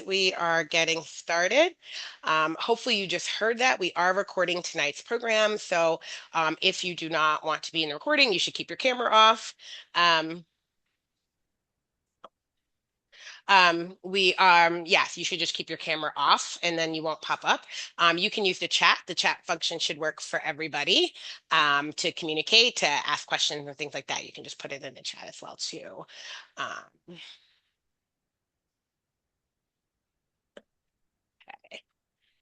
we are getting started. Hopefully you just heard that we are recording tonight's program. So if you do not want to be in the recording, you should keep your camera off. Um, yes, you should just keep your camera off and then you won't pop up. You can use the chat. The chat function should work for everybody to communicate, to ask questions and things like that. You can just put it in the chat as well too. Um,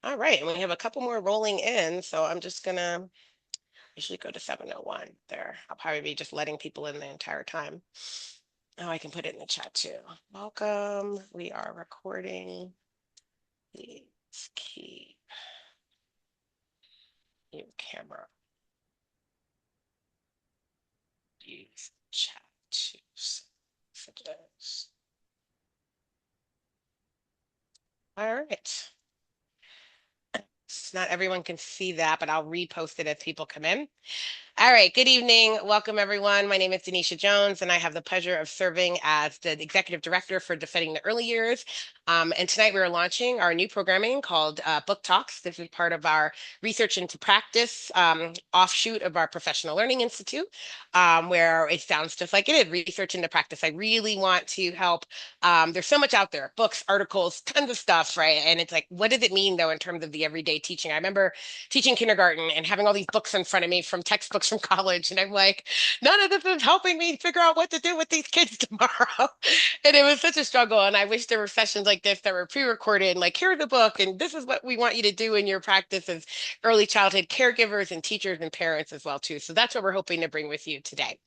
all right, and we have a couple more rolling in, so I'm just gonna usually go to 7:01 there. I'll probably be just letting people in the entire time. Oh, I can put it in the chat too. Welcome. We are recording. Please keep your camera. Use chat to suggest. All right. Not everyone can see that, but I'll repost it as people come in. All right, good evening. Welcome, everyone. My name is Denisha Jones, and I have the pleasure of serving as the Executive Director for Defending the Early Years. And tonight we are launching our new programming called Book Talks. This is part of our Research into Practice offshoot of our Professional Learning Institute, where it sounds just like it is, Research into Practice. I really want to help. There's so much out there, books, articles, tons of stuff, right? And it's like, what does it mean, though, in terms of the everyday teaching? I remember teaching kindergarten and having all these books in front of me from textbooks from college. And I'm like, none of this is helping me figure out what to do with these kids tomorrow. And it was such a struggle. And I wish there were sessions like this that were pre-recorded, like, here's the book, and this is what we want you to do in your practice as early childhood caregivers and teachers and parents as well, too. So that's what we're hoping to bring with you today.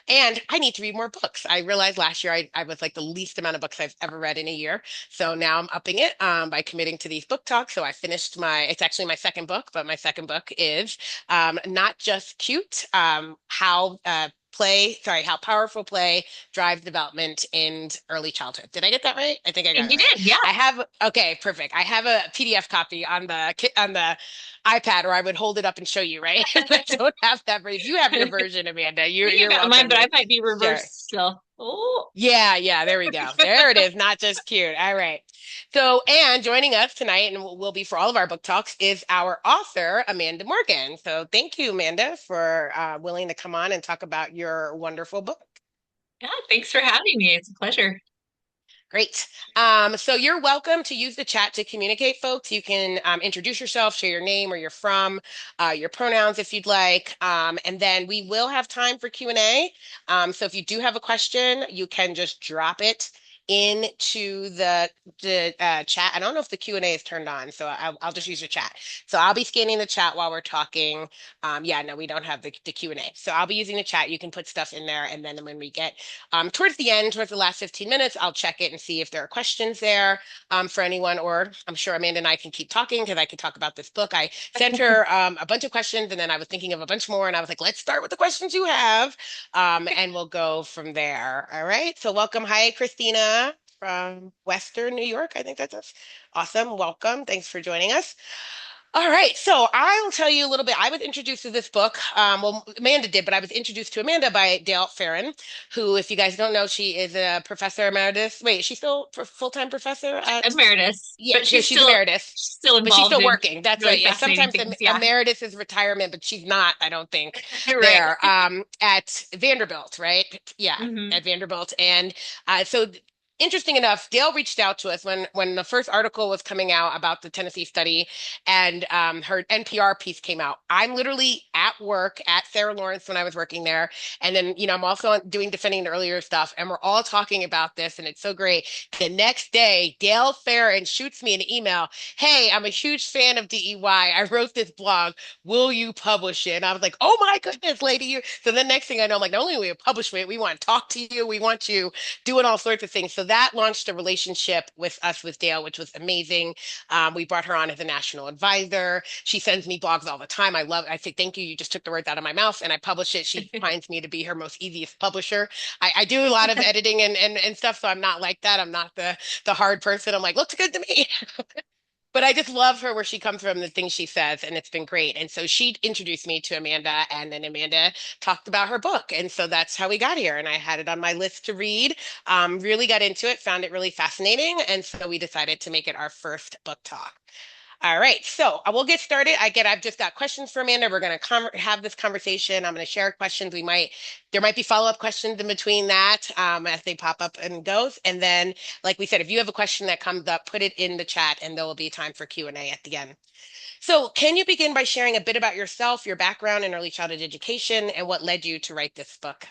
And I need to read more books. I realized last year I was like the least amount of books I've ever read in a year. So now I'm upping it by committing to these book talks. So I finished it's actually my second book, but my second book is Not Just Cute, how powerful play drives development in early childhood. Did I get that right? I think I I got think it you right. did, yeah. Okay, perfect. I have a PDF copy on the iPad, or I would hold it up and show you, right? I don't have that, but if you have your I version, Amanda, you're think I you're got mine, welcome but I to might be share. reversed still. Oh, Yeah, yeah, there we go. There it is. Not just cute. All right. So, and joining us tonight, and will be for all of our book talks, is our author, Amanda Morgan. So, thank you, Amanda, for willing to come on and talk about your wonderful book. yeah. Thanks for having me. It's a pleasure. Great. So you're welcome to use the chat to communicate, folks. You can introduce yourself, share your name, where you're from, your pronouns if you'd like. And then we will have time for Q&A. So if you do have a question, you can just drop it into the chat. I don't know if the Q&A is turned on, so I'll just use your chat. So I'll be scanning the chat while we're talking. Yeah, no, we don't have the Q&A. So I'll be using the chat. You can put stuff in there, and then when we get towards the end, towards the last 15 minutes, I'll check it and see if there are questions there for anyone, or I'm sure Amanda and I can keep talking because I could talk about this book. I sent her a bunch of questions and then I was thinking of a bunch more and I was like, let's start with the questions you have and we'll go from there. All right. So welcome. Hi, Christina from Western New York. I think that's us. Awesome. Welcome. Thanks for joining us. All right, so I'll tell you a little bit. I was introduced to this book. Well, Amanda did, but I was introduced to Amanda by Dale Farron, who, if you guys don't know, she is a professor emeritus. Wait, is she still full-time professor at? Emeritus, Yeah, but so she's emeritus, she's still but she's involved still in working. That's really right. Yeah, fascinating sometimes things. Yeah, emeritus is retirement, but she's not, I don't think, right. there at Vanderbilt, right? Yeah, Hmm. at Vanderbilt. And so interesting enough, Dale reached out to us when the first article was coming out about the Tennessee study, and her NPR piece came out. I'm literally at work at Sarah Lawrence when I was working there, and then I'm also doing defending the earlier stuff, and we're all talking about this, and it's so great. The next day, Dale Farron shoots me an email. Hey, I'm a huge fan of DEY. I wrote this blog. Will you publish it? And I was like, oh my goodness, lady. So the next thing I know, I'm like, not only will we publish it, we want to talk to you. We want you doing all sorts of things. So that launched a relationship with us with Dale, which was amazing. We brought her on as a national advisor. She sends me blogs all the time. I say, thank you. You just took the words out of my mouth and I publish it. She finds me to be her most easiest publisher. I do a lot of editing and stuff, so I'm not like that. I'm not the hard person. I'm like, looks good to me. But I just love her where she comes from, the things she says, and it's been great. And so she introduced me to Amanda, and then Amanda talked about her book. And so that's how we got here. And I had it on my list to read, really got into it, found it really fascinating. And so we decided to make it our first book talk. All right, so I will get started. I've just got questions for Amanda. We're going to have this conversation. I'm going to share questions. There might be follow-up questions in between that as they pop up and goes. And then, like we said, if you have a question that comes up, put it in the chat, and there will be time for Q&A at the end. So, can you begin by sharing a bit about yourself, your background in early childhood education, and what led you to write this book?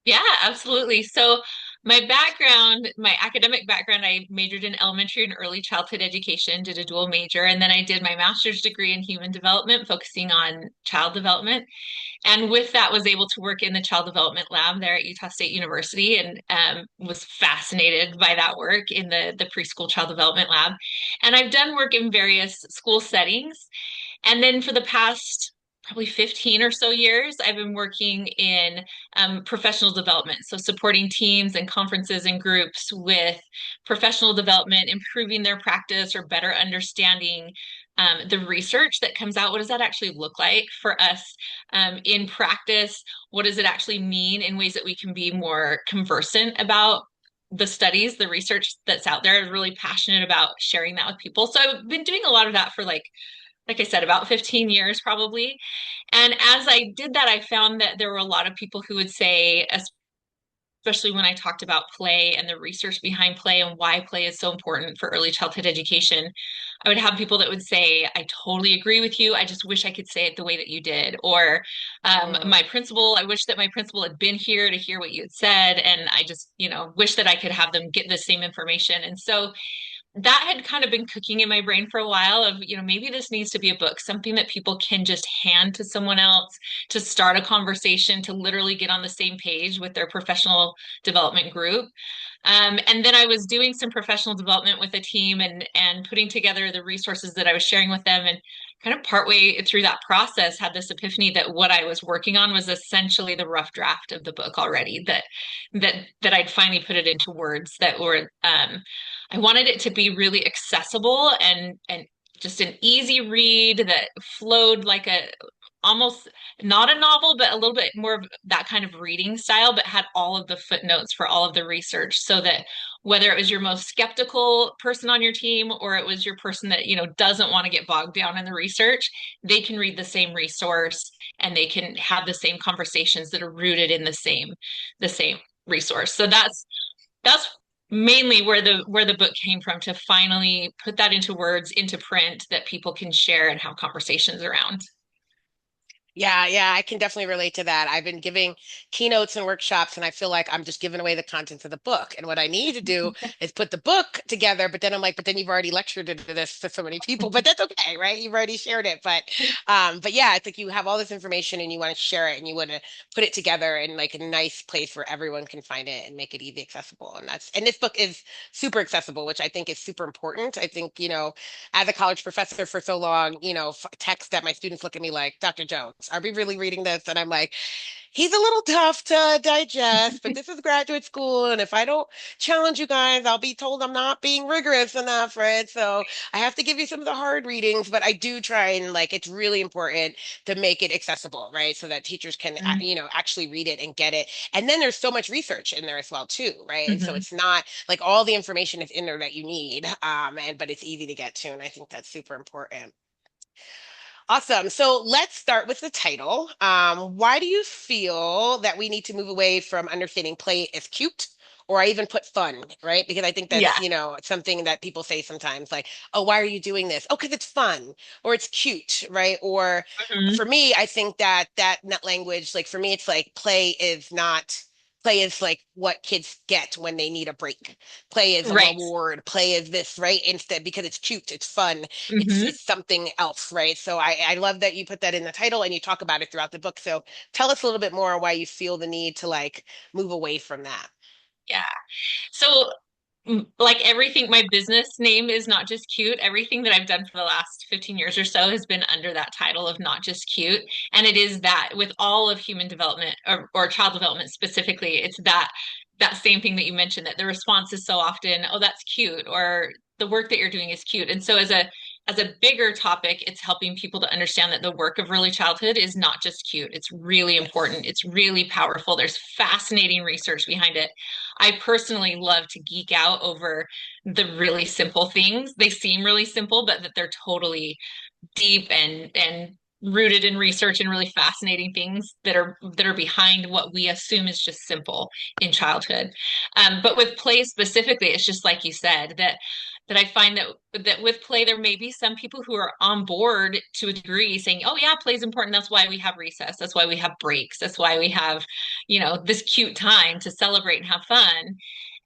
Yeah, absolutely. So my background, my academic background, I majored in elementary and early childhood education, did a dual major, and then I did my master's degree in human development, focusing on child development. And with that, was able to work in the child development lab there at Utah State University, and was fascinated by that work in the preschool child development lab. And I've done work in various school settings. And then for the past probably 15 or so years, I've been working in professional development. So supporting teams and conferences and groups with professional development, improving their practice or better understanding the research that comes out. What does that actually look like for us in practice? What does it actually mean in ways that we can be more conversant about the studies, the research that's out there? I'm really passionate about sharing that with people. So I've been doing a lot of that for like I said, about 15 years probably. And as I did that, I found that there were a lot of people who would say, especially when I talked about play and the research behind play and why play is so important for early childhood education, I would have people that would say, I totally agree with you. I just wish I could say it the way that you did. Or Mm. my principal, I wish that my principal had been here to hear what you had said. And I just, wish that I could have them get the same information. And so that had kind of been cooking in my brain for a while of, maybe this needs to be a book, something that people can just hand to someone else to start a conversation, to literally get on the same page with their professional development group. And then I was doing some professional development with a team and putting together the resources that I was sharing with them. And kind of partway through that process, had this epiphany that what I was working on was essentially the rough draft of the book already. That I'd finally put it into words that were. I wanted it to be really accessible and just an easy read that flowed like a almost not a novel, but a little bit more of that kind of reading style, but had all of the footnotes for all of the research so that whether it was your most skeptical person on your team or it was your person that, doesn't want to get bogged down in the research, they can read the same resource and they can have the same conversations that are rooted in the same resource. So that's mainly where the book came from, to finally put that into words, into print that people can share and have conversations around. Yeah, yeah, I can definitely relate to that. I've been giving keynotes and workshops, and I feel like I'm just giving away the contents of the book. And what I need to do is put the book together. But then I'm like, but then you've already lectured into this to so many people. But that's okay, right? You've already shared it. But yeah, it's like you have all this information and you want to share it and you want to put it together in like a nice place where everyone can find it and make it easy accessible. And this book is super accessible, which I think is super important. I think, as a college professor for so long, text that my students look at me like, Dr. Jones, are we really reading this? And I'm like, he's a little tough to digest, but this is graduate school. And if I don't challenge you guys, I'll be told I'm not being rigorous enough, right? So I have to give you some of the hard readings, but I do try and like, it's really important to make it accessible, right? So that teachers can, actually read it and get it. And then there's so much research in there as well, too, right? And so Mm-hmm. it's not like all the information is in there that you need, but it's easy to get to. And I think that's super important. Awesome. So let's start with the title. Why do you feel that we need to move away from understanding play as cute? Or I even put fun, right? Because I think Yeah. that's, something that people say sometimes like, oh, why are you doing this? Oh, because it's fun or it's cute, right? Or Mm-hmm. for me, I think that language, like for me, it's like play is like what kids get when they need a break. Play is a Right. reward. Play is this, right? Instead, because it's cute, it's fun, it's Mm-hmm. it's something else, right? So I love that you put that in the title and you talk about it throughout the book. So tell us a little bit more why you feel the need to like move away from that. Yeah. So, like everything, my business name is Not Just Cute. Everything that I've done for the last 15 years or so has been under that title of Not Just Cute. And it is that with all of human development or child development specifically, it's that same thing that you mentioned, that the response is so often, oh, that's cute, or the work that you're doing is cute. And so as a bigger topic, it's helping people to understand that the work of early childhood is not just cute. It's really Yes. important. It's really powerful. There's fascinating research behind it. I personally love to geek out over the really simple things. They seem really simple, but that they're totally deep and rooted in research and really fascinating things that are behind what we assume is just simple in childhood. But with play specifically, it's just like you said that I find that with play there may be some people who are on board to a degree saying, "Oh yeah, play is important. That's why we have recess. That's why we have breaks. That's why we have, this cute time to celebrate and have fun."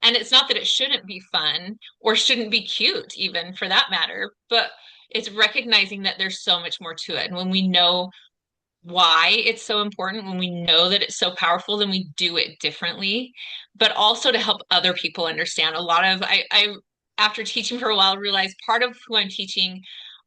And it's not that it shouldn't be fun or shouldn't be cute, even for that matter, but it's recognizing that there's so much more to it. And when we know why it's so important, when we know that it's so powerful, then we do it differently, but also to help other people understand. A lot of I after teaching for a while realized part of who I'm teaching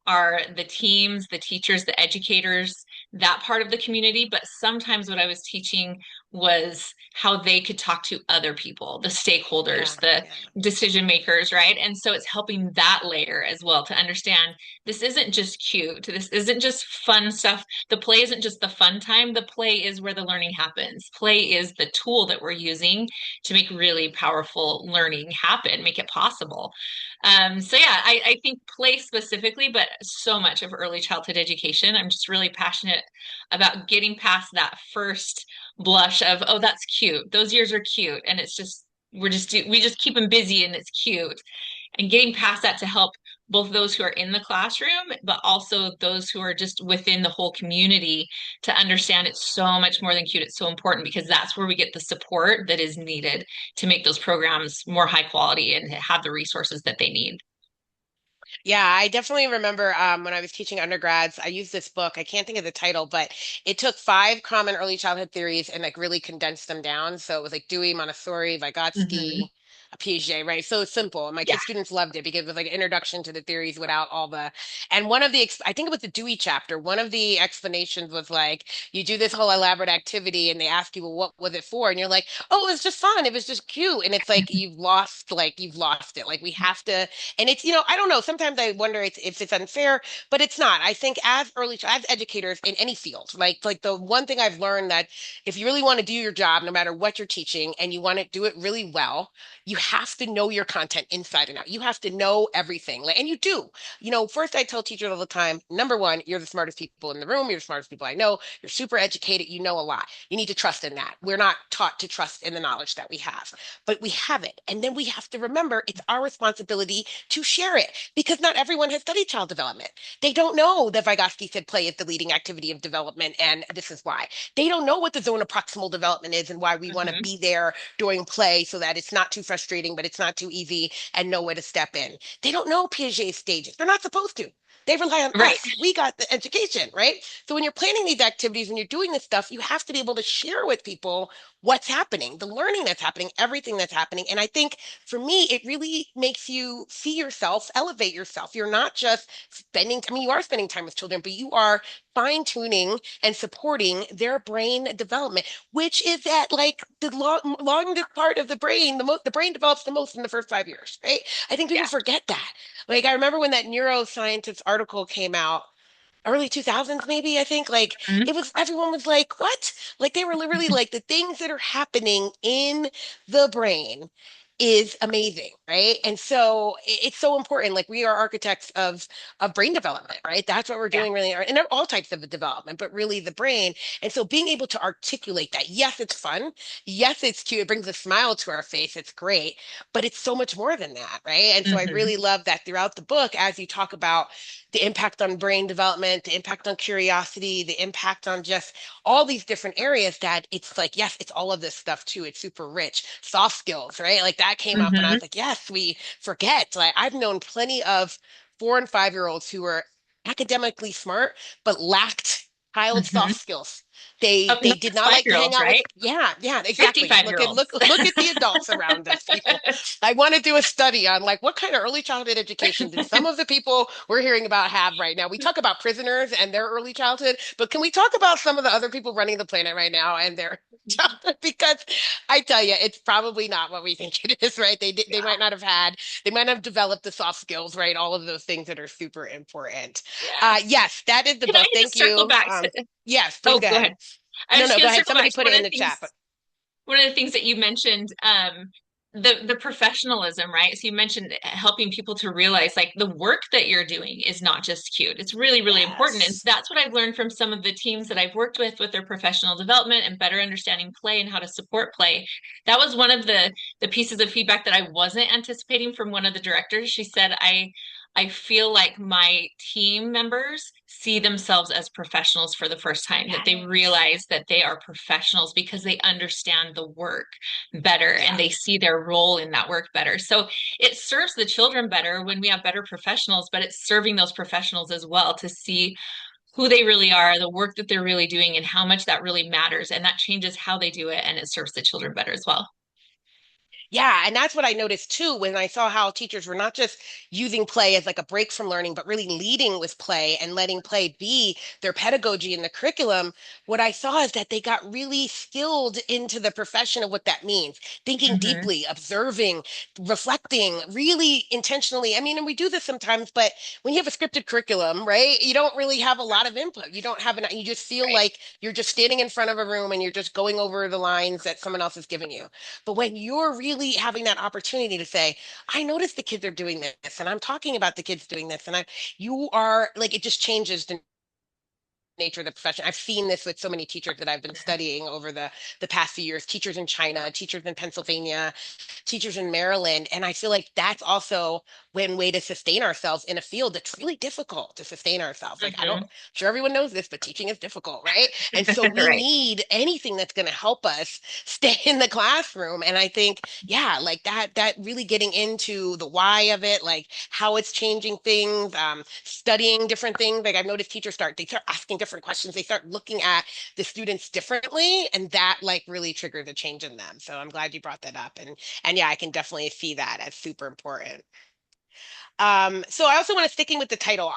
are the teams, the teachers, the educators, that part of the community. But sometimes what I was teaching was how they could talk to other people, the stakeholders, Yeah, the yeah. decision makers, right? And so it's helping that layer as well to understand this isn't just cute. This isn't just fun stuff. The play isn't just the fun time. The play is where the learning happens. Play is the tool that we're using to make really powerful learning happen, make it possible. So yeah, I think play specifically, but so much of early childhood education. I'm just really passionate about getting past that first blush of, oh, that's cute. Those years are cute. And it's just, we just keep them busy and it's cute. And getting past that to help both those who are in the classroom, but also those who are just within the whole community to understand it's so much more than cute. It's so important because that's where we get the support that is needed to make those programs more high quality and have the resources that they need. Yeah, I definitely remember when I was teaching undergrads, I used this book. I can't think of the title, but it took five common early childhood theories and like really condensed them down. So it was like Dewey, Montessori, Hmm. Vygotsky, Piaget, right? So it's simple. And my Yeah. kids' students loved it because it was like an introduction to the theories without all the. And one of the, I think it was the Dewey chapter. One of the explanations was like, you do this whole elaborate activity, and they ask you, well, what was it for? And you're like, oh, it was just fun. It was just cute. And it's like you've lost it. Like we have to and it's, I don't know. Sometimes I wonder if it's unfair, but it's not. I think as educators in any field, like the one thing I've learned that if you really want to do your job, no matter what you're teaching, and you want to do it really well, you have to know your content inside and out. You have to know everything. Like, and you do. First I tell teachers all the time, number one, you're the smartest people in the room. You're the smartest people I know. You're super educated. You know a lot. You need to trust in that. We're not taught to trust in the knowledge that we have, but we have it. And then we have to remember it's our responsibility to share it because not everyone has studied child development. They don't know that Vygotsky said play is the leading activity of development, and this is why. They don't know what the zone of proximal development is and why we want to Hmm. be there during play so that it's not too frustrating, but it's not too easy and know where to step in. They don't know Piaget's stages. They're not supposed to. They rely on Right. us. We got the education, right? So when you're planning these activities, when you're doing this stuff, you have to be able to share with people what's happening, the learning that's happening, everything that's happening. And I think for me, it really makes you see yourself, elevate yourself. You're not just you are spending time with children, but you are fine tuning and supporting their brain development, which is at like the longest part of the brain. The brain develops the most in the first 5 years, right? I think Yeah. people forget that. Like I remember when that neuroscientist article came out, early 2000s maybe, I think, like Mhm. it was everyone was like what, like they were literally like the things that are happening in the brain is amazing, right? And so it's so important. Like we are architects of brain development, right? That's what we're Yeah. doing really, and all types of development, but really the brain. And so being able to articulate that, yes, it's fun, yes, it's cute, it brings a smile to our face, it's great, but it's so much more than that, right? And so I Hmm. really love that throughout the book, as you talk about the impact on brain development, the impact on curiosity, the impact on just all these different areas, that it's like, yes, it's all of this stuff too. It's super rich. Soft skills, right? Like that came up and I Hmm. was like, yes, we forget. Like I've known plenty of 4 and 5 year olds who were academically smart, but lacked child Hmm. soft skills. Up They not did just not like to hang 5-year-olds, out with, right? yeah, yeah, exactly. 55-year-olds. Look at the adults around us, people. I want to do a study on like what kind of early childhood education did some of the people we're hearing about have right now. We talk about prisoners and their early childhood, but can we talk about some of the other people running the planet right now and their childhood? Because I tell you, it's probably not what we think it is, right? They Yeah. might not have had, they might not have developed the soft skills, right? All of those things that are super important. Yeah. Yes, that is the Can I book. Thank just circle you. back to, Yes, please oh, go go ahead. ahead. I No, was just no, going go to ahead. circle Somebody back to put it in the chat. But one of the things that you mentioned, the professionalism, right? So you mentioned helping people to realize like the work that you're doing is not just cute. It's really, really important. And yes. that's what I've learned from some of the teams that I've worked with their professional development and better understanding play and how to support play. That was one of the pieces of feedback that I wasn't anticipating from one of the directors. She said, I feel like my team members see themselves as professionals for the first time, that they Yes. realize that they are professionals because they understand the work better and Yeah. they see their role in that work better. So it serves the children better when we have better professionals, but it's serving those professionals as well to see who they really are, the work that they're really doing, and how much that really matters. And that changes how they do it and it serves the children better as well. Yeah, and that's what I noticed too when I saw how teachers were not just using play as like a break from learning, but really leading with play and letting play be their pedagogy in the curriculum. What I saw is that they got really skilled into the profession of what that means, thinking Mm-hmm. deeply, observing, reflecting, really intentionally. I mean, and we do this sometimes, but when you have a scripted curriculum, right, you don't really have a lot of input. You don't have you just feel Right. like you're just standing in front of a room and you're just going over the lines that someone else is giving you. But when you're really having that opportunity to say, I noticed the kids are doing this, and I'm talking about the kids doing this, and you are like, it just changes the nature of the profession. I've seen this with so many teachers that I've been studying over the past few years, teachers in China, teachers in Pennsylvania, teachers in Maryland. And I feel like that's also one way to sustain ourselves in a field that's really difficult to sustain ourselves. Like, I don't, Mm-hmm. sure everyone knows this, but teaching is difficult, right? And so we Right. need anything that's going to help us stay in the classroom. And I think, yeah, like that really getting into the why of it, like how it's changing things, studying different things. Like I've noticed teachers they start asking different questions. They start looking at the students differently. And that like really triggers a change in them. So I'm glad you brought that up. And yeah, I can definitely see that as super important. So I also want to sticking with the title.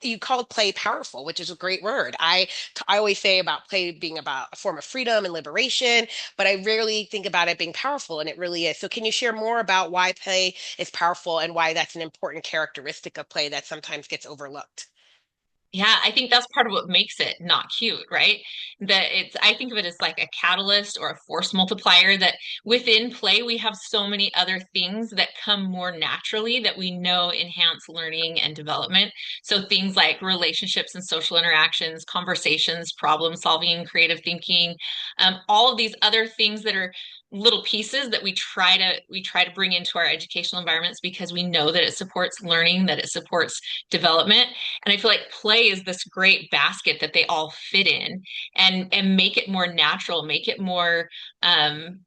You called play powerful, which is a great word. I always say about play being about a form of freedom and liberation, but I rarely think about it being powerful, and it really is. So can you share more about why play is powerful and why that's an important characteristic of play that sometimes gets overlooked? Yeah, I think that's part of what makes it not cute, right? That I think of it as like a catalyst or a force multiplier that within play, we have so many other things that come more naturally that we know enhance learning and development. So things like relationships and social interactions, conversations, problem solving, creative thinking, all of these other things that are little pieces that we try to bring into our educational environments because we know that it supports learning, that it supports development. And I feel like play is this great basket that they all fit in and make it more natural, make it more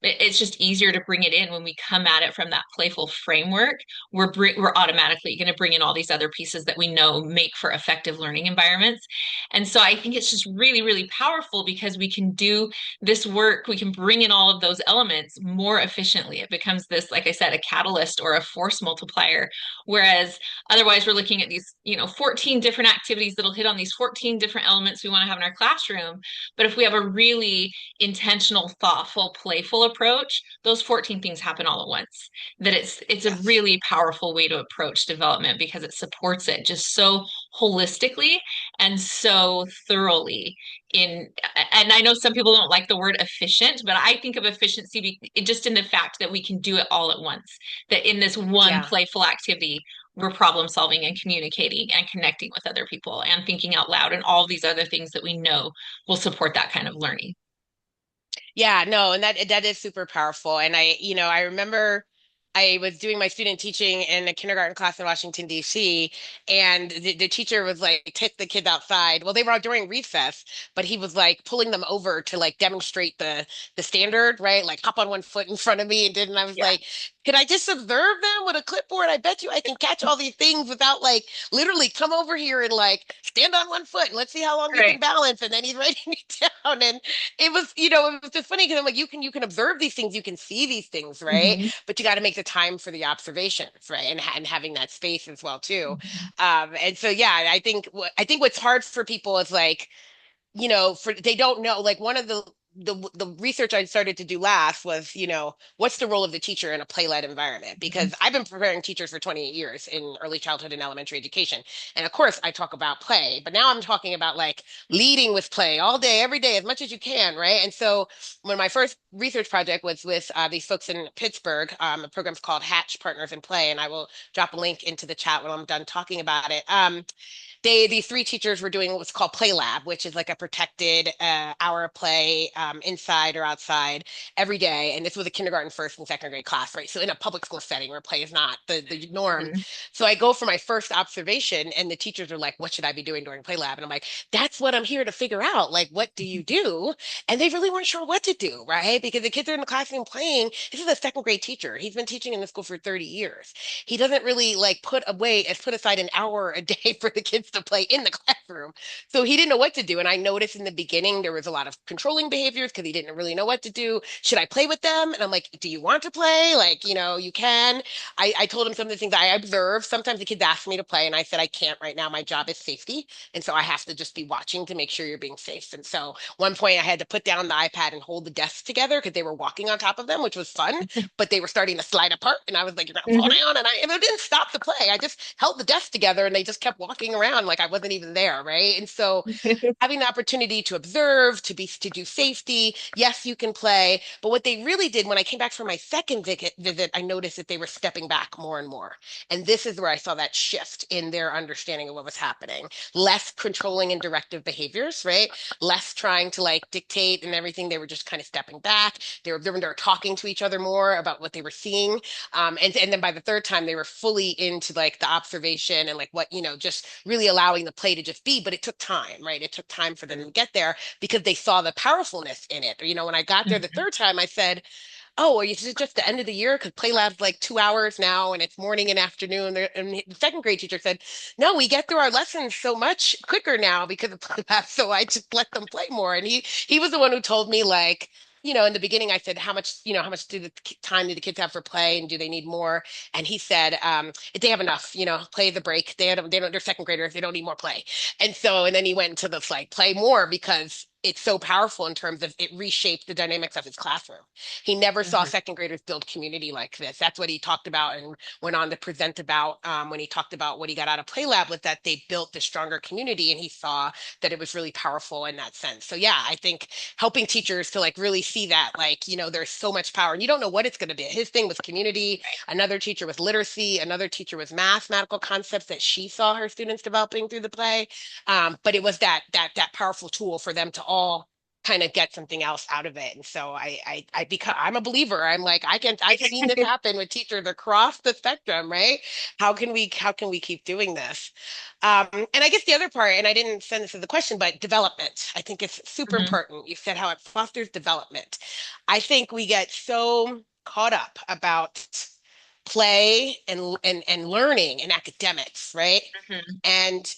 it's just easier to bring it in when we come at it from that playful framework. We're automatically going to bring in all these other pieces that we know make for effective learning environments. And so I think it's just really, really powerful because we can do this work, we can bring in all of those elements more efficiently. It becomes this, like I said, a catalyst or a force multiplier. Whereas otherwise, we're looking at these, 14 different activities that'll hit on these 14 different elements we want to have in our classroom. But if we have a really intentional, thoughtful, playful approach, those 14 things happen all at once. That it's a Yes. really powerful way to approach development because it supports it just so holistically and so thoroughly in and I know some people don't like the word efficient, but I think of efficiency just in the fact that we can do it all at once. That in this one Yeah. playful activity, we're problem solving and communicating and connecting with other people and thinking out loud and all these other things that we know will support that kind of learning. Yeah, no, and that is super powerful. And I remember I was doing my student teaching in a kindergarten class in Washington, D.C., and the teacher was like, take the kids outside. Well, they were out during recess, but he was like pulling them over to like demonstrate the standard, right? Like hop on one foot in front of me and I was Yeah. like, Could I just observe them with a clipboard? I bet you I can catch all these things without like literally come over here and like stand on one foot and let's see how long you can Right. balance. And then he's writing it down. And it was, it was just funny because I'm like, you can observe these things, you can see these things, right? Hmm. But you got to make the time for the observations, right? And having that space as well too. And so yeah, I think what's hard for people is like for they don't know like one of the research I started to do last was, what's the role of the teacher in a play-led environment? Because I've been preparing teachers for 28 years in early childhood and elementary education. And of course, I talk about play, but now I'm talking about like leading with play all day, every day, as much as you can, right? And so when my first research project was with these folks in Pittsburgh, a program's called Hatch Partners in Play, and I will drop a link into the chat when I'm done talking about it. These three teachers were doing what's called play lab, which is like a protected hour of play inside or outside every day. And this was a kindergarten first and second grade class, right? So in a public school setting where play is not the norm. Hmm. So I go for my first observation and the teachers are like, what should I be doing during play lab? And I'm like, that's what I'm here to figure out. Like, what do you do? And they really weren't sure what to do, right? Because the kids are in the classroom playing. This is a second grade teacher. He's been teaching in the school for 30 years. He doesn't really like put aside an hour a day for the kids to play in the classroom. So he didn't know what to do. And I noticed in the beginning there was a lot of controlling behaviors because he didn't really know what to do. Should I play with them? And I'm like, do you want to play? Like, you can. I told him some of the things I observed. Sometimes the kids ask me to play, and I said, I can't right now. My job is safety. And so I have to just be watching to make sure you're being safe. And so one point I had to put down the iPad and hold the desks together because they were walking on top of them, which was fun, but they were starting to slide apart. And I was like, you're gonna fall Hmm. down. And it didn't stop the play. I just held the desk together and they just kept walking around like I wasn't even there. Right. And so having the opportunity to observe, to do safety. Yes, you can play. But what they really did when I came back for my second visit, I noticed that they were stepping back more and more. And this is where I saw that shift in their understanding of what was happening. Less controlling and directive behaviors, right? Less trying to like dictate and everything. They were just kind of stepping back. They were talking to each other more about what they were seeing. And then by the third time, they were fully into like the observation and like what, just really allowing the play to just be. But it took time, right? It took time for them to get there because they saw the powerfulness in it. When I got there the third time, I said, oh, well, is it just the end of the year? Because play lab's like 2 hours now and it's morning and afternoon. And the second grade teacher said, no, we get through our lessons so much quicker now because of play lab. So I just let them play more. And he was the one who told me like, in the beginning, I said, how much time do the kids have for play and do they need more? And he said, if they have enough, play the break. They're second graders. They don't need more play. And then he went into this like play more because it's so powerful in terms of it reshaped the dynamics of his classroom. He never saw Hmm. second graders build community like this. That's what he talked about and went on to present about when he talked about what he got out of Play Lab was that they built this stronger community and he saw that it was really powerful in that sense. So yeah, I think helping teachers to like really see that like, there's so much power and you don't know what it's going to be. His thing was community. Another teacher was literacy. Another teacher was mathematical concepts that she saw her students developing through the play. But it was that powerful tool for them to all kind of get something else out of it. And so I become I'm a believer. I'm like I've seen this happen with teachers across the spectrum, right? How can we keep doing this? And I guess the other part, and I didn't send this as a question, but development. I think it's super Hmm. important. You said how it fosters development. I think we get so caught up about play and learning and academics, right? Hmm. And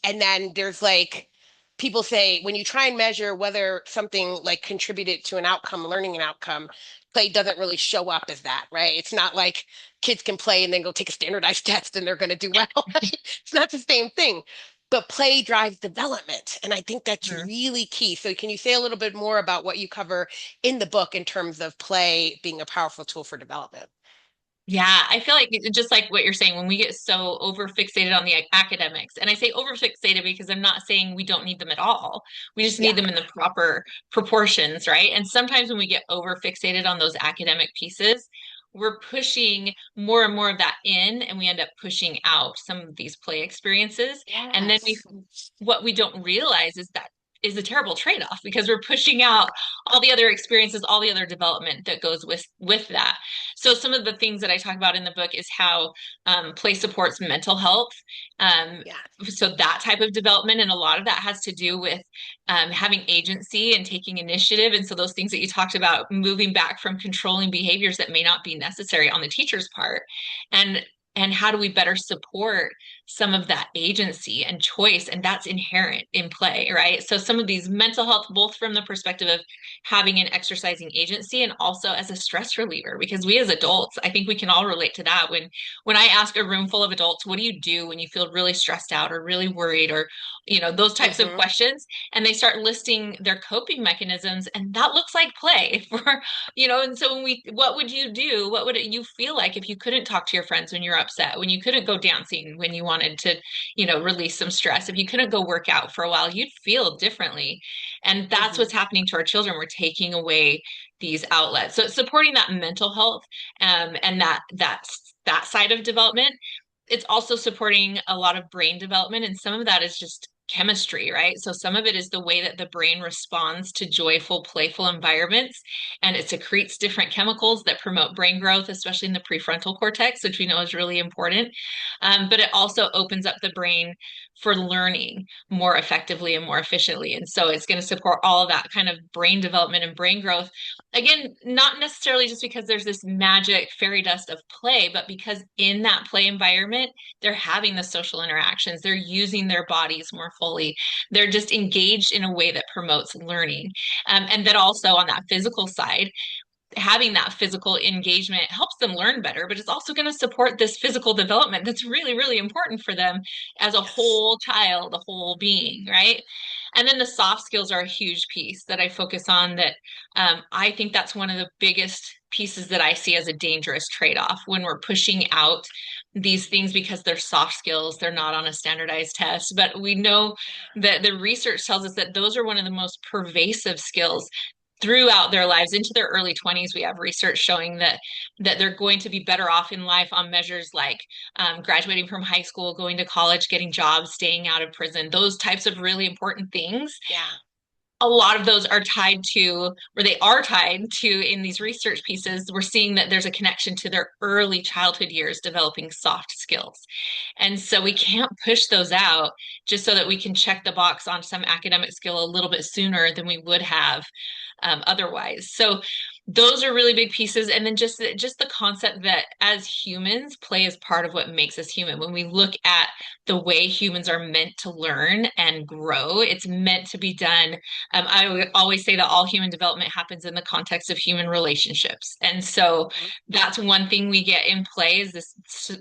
and then there's like people say when you try and measure whether something like contributed to an outcome, learning an outcome, play doesn't really show up as that, right? It's not like kids can play and then go take a standardized test and they're going to do well. Right? It's not the same thing. But play drives development. And I think that's Hmm. really key. So, can you say a little bit more about what you cover in the book in terms of play being a powerful tool for development? Yeah, I feel like just like what you're saying, when we get so over fixated on the academics, and I say over fixated because I'm not saying we don't need them at all. We just Yeah. need them in the proper proportions, right? And sometimes when we get over fixated on those academic pieces, we're pushing more and more of that in, and we end up pushing out some of these play experiences. And then Yes. what we don't realize is that is a terrible trade-off because we're pushing out all the other experiences, all the other development that goes with that. So some of the things that I talk about in the book is how play supports mental health. Um, Yeah. so that type of development, and a lot of that has to do with having agency and taking initiative. And so those things that you talked about, moving back from controlling behaviors that may not be necessary on the teacher's part, and and how do we better support some of that agency and choice, and that's inherent in play, right? So some of these mental health, both from the perspective of having an exercising agency and also as a stress reliever, because we as adults, I think we can all relate to that. When I ask a room full of adults, what do you do when you feel really stressed out or really worried, or those types of Hmm. questions, and they start listing their coping mechanisms, and that looks like play for and so when we what would you do, what would you feel like if you couldn't talk to your friends when you're upset, when you couldn't go dancing, when you wanted to release some stress, if you couldn't go work out for a while, you'd feel differently. And that's Hmm. what's happening to our children. We're taking away these outlets, so it's supporting that mental health, and that side of development. It's also supporting a lot of brain development, and some of that is just chemistry, right? So some of it is the way that the brain responds to joyful, playful environments, and it secretes different chemicals that promote brain growth, especially in the prefrontal cortex, which we know is really important. But it also opens up the brain for learning more effectively and more efficiently. And so it's going to support all of that kind of brain development and brain growth. Again, not necessarily just because there's this magic fairy dust of play, but because in that play environment, they're having the social interactions, they're using their bodies more fully, they're just engaged in a way that promotes learning. And then also on that physical side, having that physical engagement helps them learn better, but it's also going to support this physical development that's really, really important for them as a Yes. whole child, a whole being, right? And then the soft skills are a huge piece that I focus on, that I think that's one of the biggest pieces that I see as a dangerous trade-off when we're pushing out these things because they're soft skills, they're not on a standardized test. But we know that the research tells us that those are one of the most pervasive skills throughout their lives into their early 20s. We have research showing that they're going to be better off in life on measures like graduating from high school, going to college, getting jobs, staying out of prison, those types of really important things. Yeah. A lot of those are tied to, or they are tied to, in these research pieces, we're seeing that there's a connection to their early childhood years developing soft skills. And so we can't push those out just so that we can check the box on some academic skill a little bit sooner than we would have otherwise. So those are really big pieces. And then just the concept that as humans, play is part of what makes us human. When we look at the way humans are meant to learn and grow, it's meant to be done. I always say that all human development happens in the context of human relationships. And so Mhm. that's one thing we get in play, is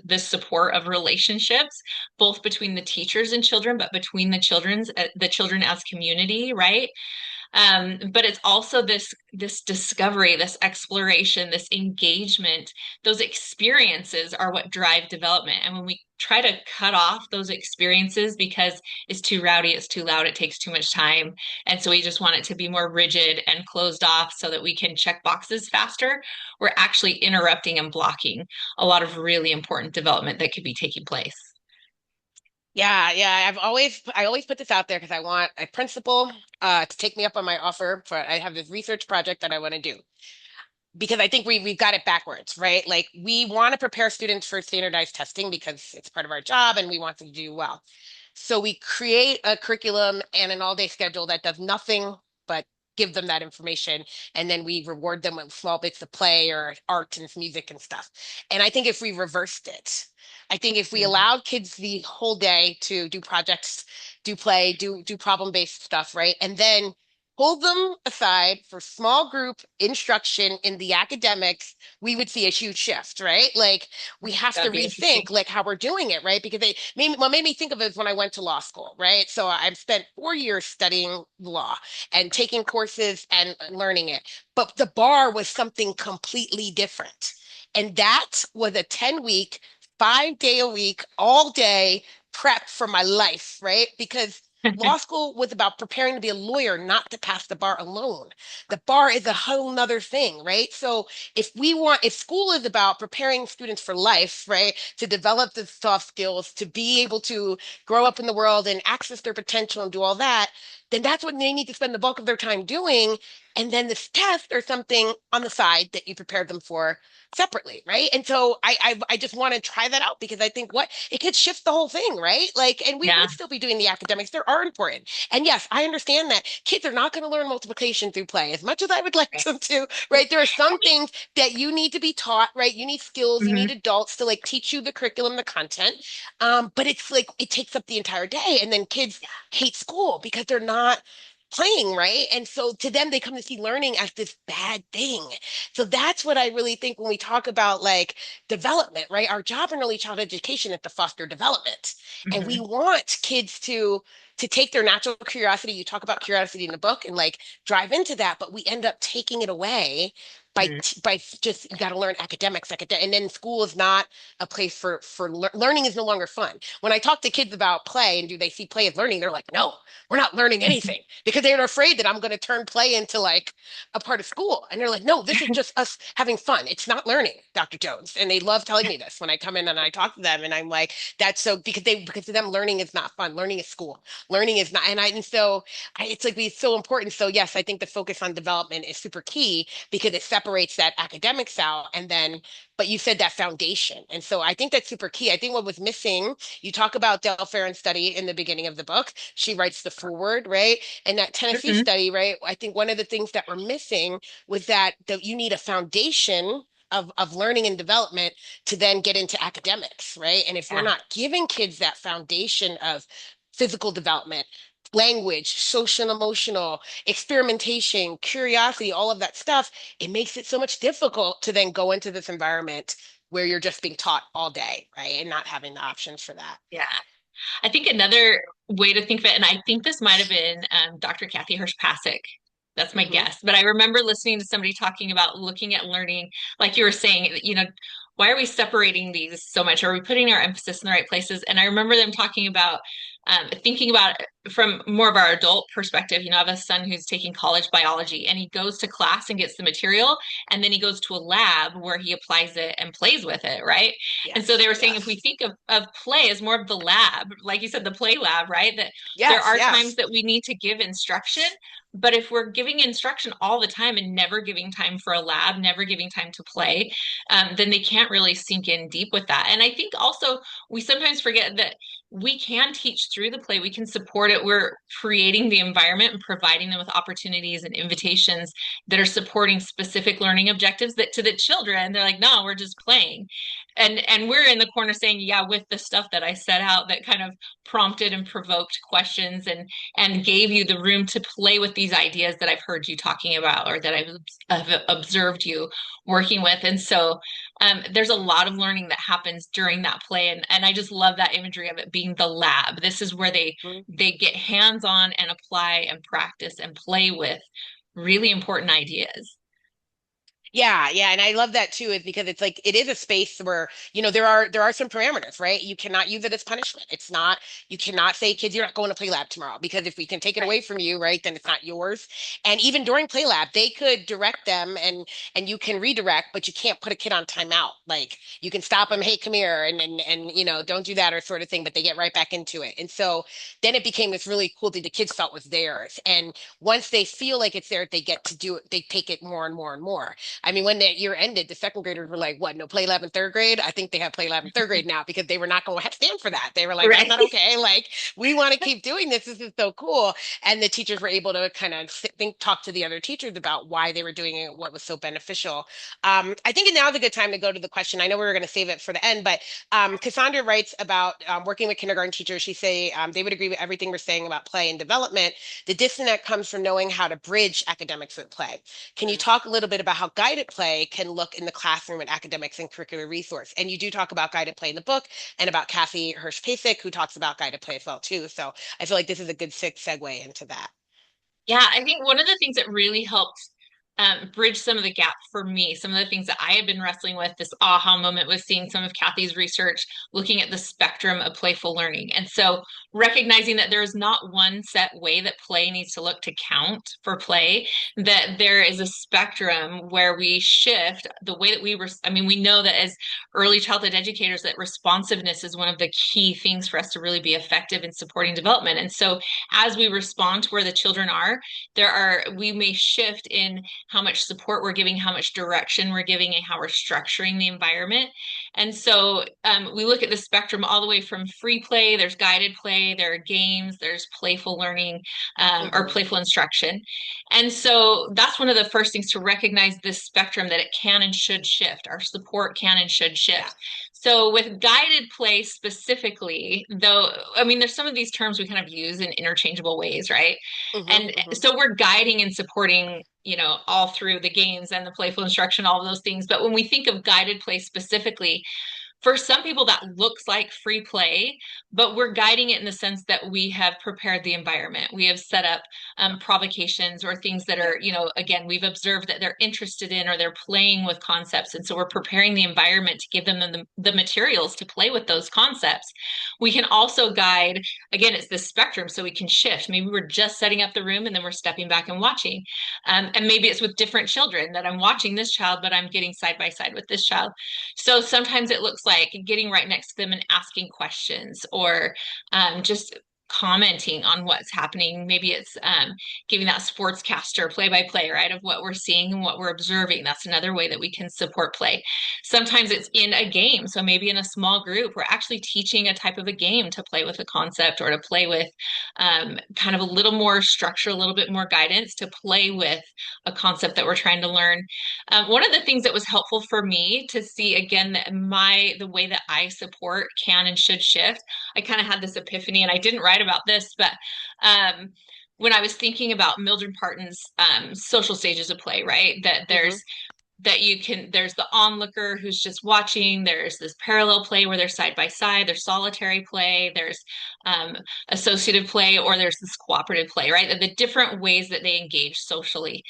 this support of relationships, both between the teachers and children, but between the children as community, right? But it's also this discovery, this exploration, this engagement. Those experiences are what drive development. And when we try to cut off those experiences because it's too rowdy, it's too loud, it takes too much time, and so we just want it to be more rigid and closed off so that we can check boxes faster, we're actually interrupting and blocking a lot of really important development that could be taking place. Yeah, yeah. I always put this out there because I want a principal to take me up on my offer for I have this research project that I want to do. Because I think we've got it backwards, right? Like we want to prepare students for standardized testing because it's part of our job and we want them to do well. So we create a curriculum and an all-day schedule that does nothing but give them that information. And then we reward them with small bits of play or art and music and stuff. And I think if we reversed it, I think if we Mhm. allowed kids the whole day to do projects, do play, do problem-based stuff, right? And then pull them aside for small group instruction in the academics, we would see a huge shift, right? Like we have to That'd be rethink interesting. like how we're doing it, right? Because what made me think of it is when I went to law school, right? So I've spent 4 years studying law and taking courses and learning it, but the bar was something completely different. And that was a 10-week, 5 day a week, all day prep for my life, right? Because Law school was about preparing to be a lawyer, not to pass the bar alone. The bar is a whole nother thing, right? So if school is about preparing students for life, right, to develop the soft skills, to be able to grow up in the world and access their potential and do all that, then that's what they need to spend the bulk of their time doing. And then this test or something on the side that you prepared them for separately, right? And so I just want to try that out because I think what it could shift the whole thing, right? Like, and we Yeah. would still be doing the academics. They are important. And yes, I understand that kids are not going to learn multiplication through play as much as I would like Right. them to, right? There are some things that you need to be taught, right? You need skills, you Mhm. need adults to like teach you the curriculum, the content. But it's like it takes up the entire day. And then kids hate school because they're not playing, right? And so to them, they come to see learning as this bad thing. So that's what I really think when we talk about like development, right? Our job in early childhood education is to foster development. And we Mhm. want kids to take their natural curiosity. You talk about curiosity in the book and like drive into that, but we end up taking it away Mhm. by just you got to learn academics, and then school is not a place for learning is no longer fun. When I talk to kids about play and do they see play as learning, they're like, no, we're not learning anything because they're afraid that I'm going to turn play into like a part of school. And they're like, no, this is just us having fun. It's not learning, Dr. Jones. And they love telling me this when I come in and I talk to them. And I'm like, that's so because to them, learning is not fun. Learning is school. Learning is not. And so it's like it's so important. So yes, I think the focus on development is super key because it separates that academics out. And then, but you said that foundation. And so I think that's super key. I think what was missing, you talk about Del Farron's study in the beginning of the book. She writes the foreword, right? And that Tennessee Mhm. study, right? I think one of the things that were missing was that you need a foundation of learning and development to then get into academics, right? And if we're Yeah. not giving kids that foundation of physical development, language, social and emotional, experimentation, curiosity, all of that stuff, it makes it so much difficult to then go into this environment where you're just being taught all day, right? And not having the options for that. Yeah. I think another way to think of it, and I think this might have been Dr. Kathy Hirsch-Passick. That's my Hmm. guess. But I remember listening to somebody talking about looking at learning, like you were saying, why are we separating these so much? Are we putting our emphasis in the right places? And I remember them talking about thinking about it from more of our adult perspective. I have a son who's taking college biology and he goes to class and gets the material, and then he goes to a lab where he applies it and plays with it, right? And so they Yes, were saying if we yes, think of play as more of the lab, like you said, the play lab, right? That there yes, are times yes. that we need to give instruction, but if we're giving instruction all the time and never giving time for a lab, never giving time to play, then they can't really sink in deep with that. And I think also we sometimes forget that we can teach through the play, we can support it. We're creating the environment and providing them with opportunities and invitations that are supporting specific learning objectives that to the children, they're like, no, we're just playing. And we're in the corner saying, yeah, with the stuff that I set out that kind of prompted and provoked questions and gave you the room to play with these ideas that I've heard you talking about or that I've observed you working with. And so there's a lot of learning that happens during that play. And I just love that imagery of it being the lab. This is where they get hands-on and apply and practice and play with really important ideas. Yeah, yeah, and I love that too, is because it's like it is a space where, there are some parameters, right? You cannot use it as punishment. It's not, you cannot say, kids, you're not going to play lab tomorrow because if we can take it Right. away from you, right, then it's not yours. And even during play lab, they could direct them and you can redirect, but you can't put a kid on timeout. Like you can stop them, hey, come here, and don't do that or sort of thing, but they get right back into it. And so then it became this really cool thing the kids felt was theirs. And once they feel like it's theirs, they get to do it, they take it more and more and more. I mean, when that year ended, the second graders were like, what, no play lab in third grade? I think they have play lab in third grade now because they were not going to stand for that. They were like, that's Right. not okay. Like, we want to keep doing this. This is so cool. And the teachers were able to kind of talk to the other teachers about why they were doing it, what was so beneficial. I think now is a good time to go to the question. I know we were going to save it for the end, but Cassandra writes about working with kindergarten teachers. She say they would agree with everything we're saying about play and development. The disconnect comes from knowing how to bridge academics with play. Can you talk a little bit about how guided play can look in the classroom and academics and curricular resource? And you do talk about guided play in the book and about Kathy Hirsch-Pasek, who talks about guided play as well too. So I feel like this is a good segue into that. Yeah, I think one of the things that really helped bridge some of the gap for me. Some of the things that I have been wrestling with, this aha moment was seeing some of Kathy's research, looking at the spectrum of playful learning. And so recognizing that there is not one set way that play needs to look to count for play, that there is a spectrum where we shift the way that I mean, we know that as early childhood educators that responsiveness is one of the key things for us to really be effective in supporting development. And so as we respond to where the children are, we may shift in how much support we're giving, how much direction we're giving, and how we're structuring the environment. And so we look at the spectrum all the way from free play, there's guided play, there are games, there's playful learning or Hmm. playful instruction. And so that's one of the first things to recognize this spectrum that it can and should shift. Our support can and should Yeah. shift. So with guided play specifically, though, I mean, there's some of these terms we kind of use in interchangeable ways, right? Hmm. And Hmm. so we're guiding and supporting, all through the games and the playful instruction, all of those things. But when we think of guided play specifically, for some people that looks like free play, but we're guiding it in the sense that we have prepared the environment. We have set up provocations or things that Yeah. are, again, we've observed that they're interested in or they're playing with concepts. And so we're preparing the environment to give them the materials to play with those concepts. We can also guide, again, it's the spectrum, so we can shift. Maybe we're just setting up the room and then we're stepping back and watching. And maybe it's with different children that I'm watching this child, but I'm getting side by side with this child. So sometimes it looks like getting right next to them and asking questions or just commenting on what's happening. Maybe it's giving that sportscaster play by play, right, of what we're seeing and what we're observing. That's another way that we can support play. Sometimes it's in a game. So maybe in a small group, we're actually teaching a type of a game to play with a concept or to play with kind of a little more structure, a little bit more guidance to play with a concept that we're trying to learn. One of the things that was helpful for me to see again that the way that I support can and should shift, I kind of had this epiphany, and I didn't write about this, but when I was thinking about Mildred Parton's social stages of play, right? Hmm. There's the onlooker who's just watching, there's this parallel play where they're side by side, there's solitary play, there's um, associative play, or there's this cooperative play, right? The different ways that they engage socially.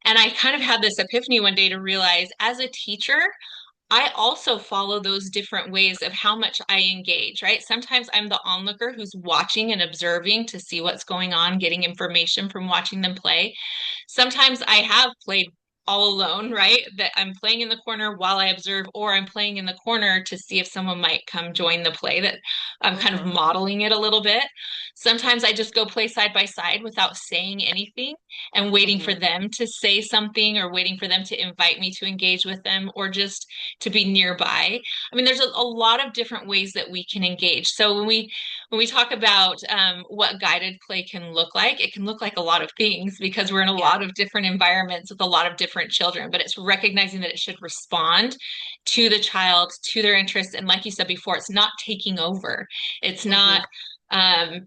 And I kind of had this epiphany one day to realize as a teacher, I also follow those different ways of how much I engage, right? Sometimes I'm the onlooker who's watching and observing to see what's going on, getting information from watching them play. Sometimes I have played all alone, right? That I'm playing in the corner while I observe, or I'm playing in the corner to see if someone might come join the play, that I'm kind of Hmm. modeling it a little bit. Sometimes I just go play side by side without saying anything and waiting for Hmm. them to say something or waiting for them to invite me to engage with them or just to be nearby. I mean, there's a lot of different ways that we can engage. So when we talk about what guided play can look like, it can look like a lot of things because we're in a Yeah. lot of different environments with a lot of different children, but it's recognizing that it should respond to the child, to their interests. And like you said before, it's not taking over. It's Hmm. not, um,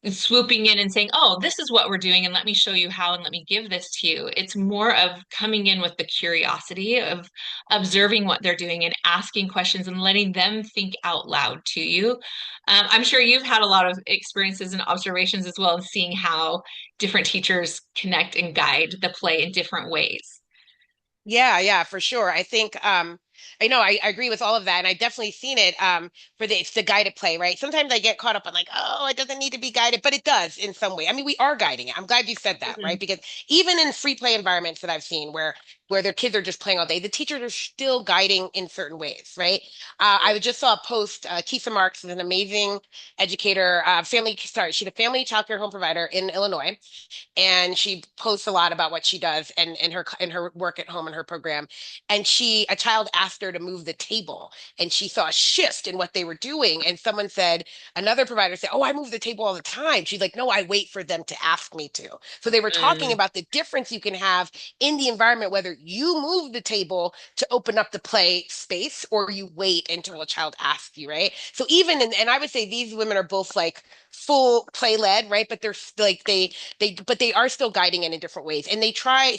swooping in and saying, oh, this is what we're doing, and let me show you how, and let me give this to you. It's more of coming in with the curiosity of observing what they're doing and asking questions and letting them think out loud to you. I'm sure you've had a lot of experiences and observations as well, and seeing how different teachers connect and guide the play in different ways. Yeah, yeah, for sure. I think I know I agree with all of that, and I definitely seen it for it's the guided play, right? Sometimes I get caught up on like, oh, it doesn't need to be guided, but it does in some way. I mean, we are guiding it. I'm glad you said that, right? Mhm. Because even in free play environments that I've seen where their kids are just playing all day, the teachers are still guiding in certain ways, right? I just saw a post. Kisa Marks is an amazing educator, she's a family childcare home provider in Illinois, and she posts a lot about what she does and in her work at home and her program. And a child asked her to move the table, and she saw a shift in what they were doing. And another provider said, "Oh, I move the table all the time." She's like, "No, I wait for them to ask me to." So they were talking Mm, about the difference you can have in the environment, whether you move the table to open up the play space or you wait until a child asks you, right? So and I would say these women are both like full play led, right? But they're like but they are still guiding it in different ways. And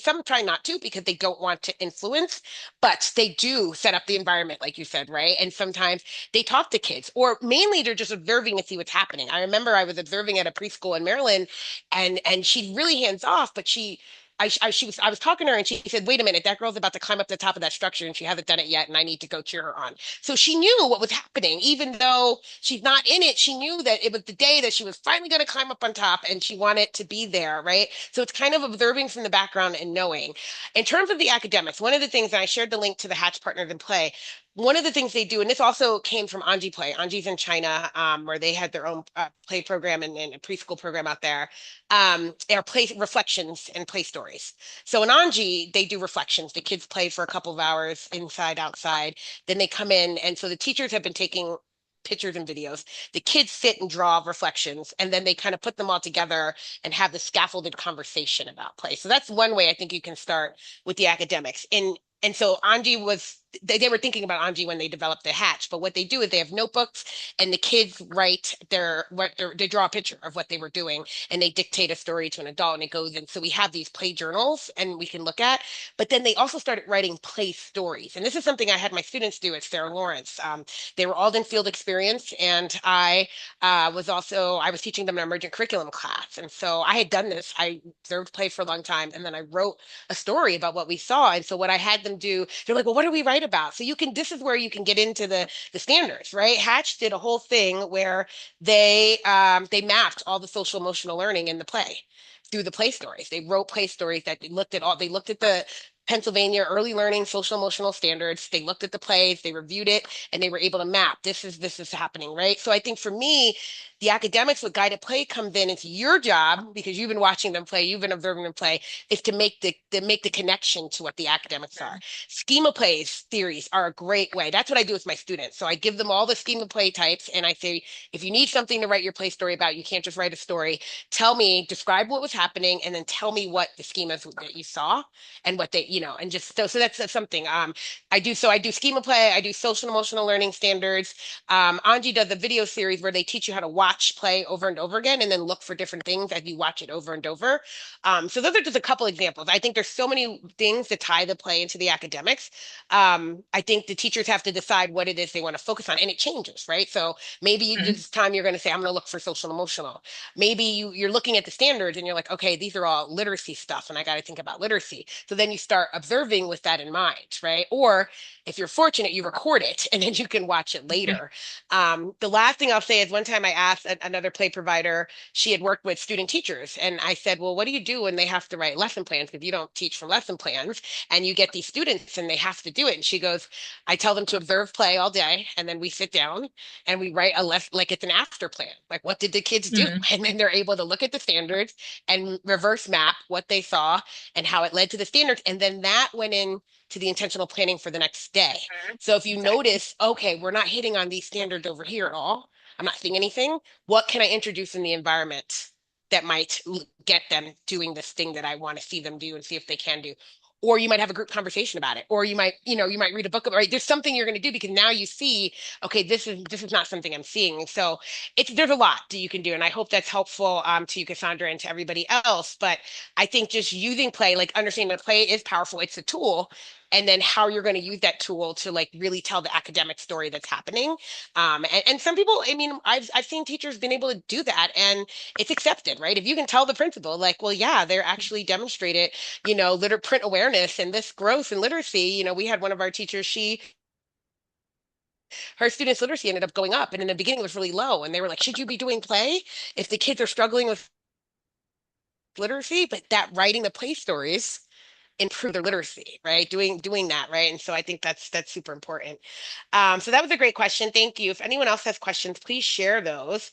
some try not to because they don't want to influence, but they do set up the environment, like you said, right? And sometimes they talk to kids, or mainly they're just observing to see what's happening. I remember I was observing at a preschool in Maryland, and she's really hands off, but I was talking to her and she said, wait a minute, that girl's about to climb up the top of that structure and she hasn't done it yet, and I need to go cheer her on. So she knew what was happening, even though she's not in it. She knew that it was the day that she was finally going to climb up on top and she wanted to be there, right? So it's kind of observing from the background and knowing. In terms of the academics, one of the things, and I shared the link to the Hatch Partners in Play, one of the things they do, and this also came from Anji Play. Anji's in China, where they had their own play program and a preschool program out there. Are play reflections and play stories. So in Anji, they do reflections. The kids play for a couple of hours inside, outside. Then they come in, and so the teachers have been taking pictures and videos. The kids sit and draw reflections, and then they kind of put them all together and have the scaffolded conversation about play. So that's one way I think you can start with the academics. And so Anji was they were thinking about Anji when they developed the hatch, but what they do is they have notebooks and the kids write they draw a picture of what they were doing and they dictate a story to an adult and it goes in. So we have these play journals and we can look at, but then they also started writing play stories. And this is something I had my students do at Sarah Lawrence. They were all in field experience and I was teaching them an emergent curriculum class. And so I had done this. I observed play for a long time and then I wrote a story about what we saw. And so what I had them do, they're like, well, what do we write about? So this is where you can get into the standards, right? Hatch did a whole thing where they mapped all the social emotional learning in the play through the play stories. They wrote play stories that they looked at the Pennsylvania early learning social emotional standards. They looked at the plays, they reviewed it, and they were able to map this is happening, right? So I think for me, the academics with guided play comes in. It's your job because you've been watching them play, you've been observing them play, is to make the connection to what the academics are. Schema plays theories are a great way. That's what I do with my students. So I give them all the schema play types and I say, if you need something to write your play story about, you can't just write a story. Tell me, describe what was happening, and then tell me what the schemas that you saw and what they, and just so that's something. I do schema play, I do social and emotional learning standards. Anji does a video series where they teach you how to watch play over and over again and then look for different things as you watch it over and over. So those are just a couple examples. I think there's so many things to tie the play into the academics. I think the teachers have to decide what it is they want to focus on, and it changes, right? So maybe this time you're going to say, I'm going to look for social and emotional. Maybe you're looking at the standards and you're like, okay, these are all literacy stuff, and I got to think about literacy. So then you start observing with that in mind, right? Or if you're fortunate, you record it and then you can watch it later. The last thing I'll say is one time I asked another play provider, she had worked with student teachers, and I said, well, what do you do when they have to write lesson plans? Because you don't teach from lesson plans, and you get these students and they have to do it. And she goes, I tell them to observe play all day, and then we sit down and we write a less like it's an after plan. Like, what did the kids do? Mm-hmm. And then they're able to look at the standards and reverse map what they saw and how it led to the standards. And then that went in to the intentional planning for the next day. So if you Exactly. notice, okay, we're not hitting on these standards over here at all. I'm not seeing anything. What can I introduce in the environment that might get them doing this thing that I want to see them do and see if they can do? Or you might have a group conversation about it, or you might read a book about, right? There's something you're going to do because now you see, okay, this is not something I'm seeing. So there's a lot that you can do, and I hope that's helpful to you, Cassandra, and to everybody else. But I think just using play, like understanding that play is powerful. It's a tool, and then how you're going to use that tool to like really tell the academic story that's happening. And some people, I mean, I've seen teachers been able to do that, and it's accepted, right? If you can tell the principal, like, well, yeah, they're actually demonstrated, liter print awareness and this growth in literacy. We had one of our teachers, her students' literacy ended up going up, and in the beginning it was really low, and they were like, should you be doing play if the kids are struggling with literacy? But that writing the play stories improve their literacy, right? Doing that, right? And so I think that's super important. So that was a great question. Thank you. If anyone else has questions, please share those.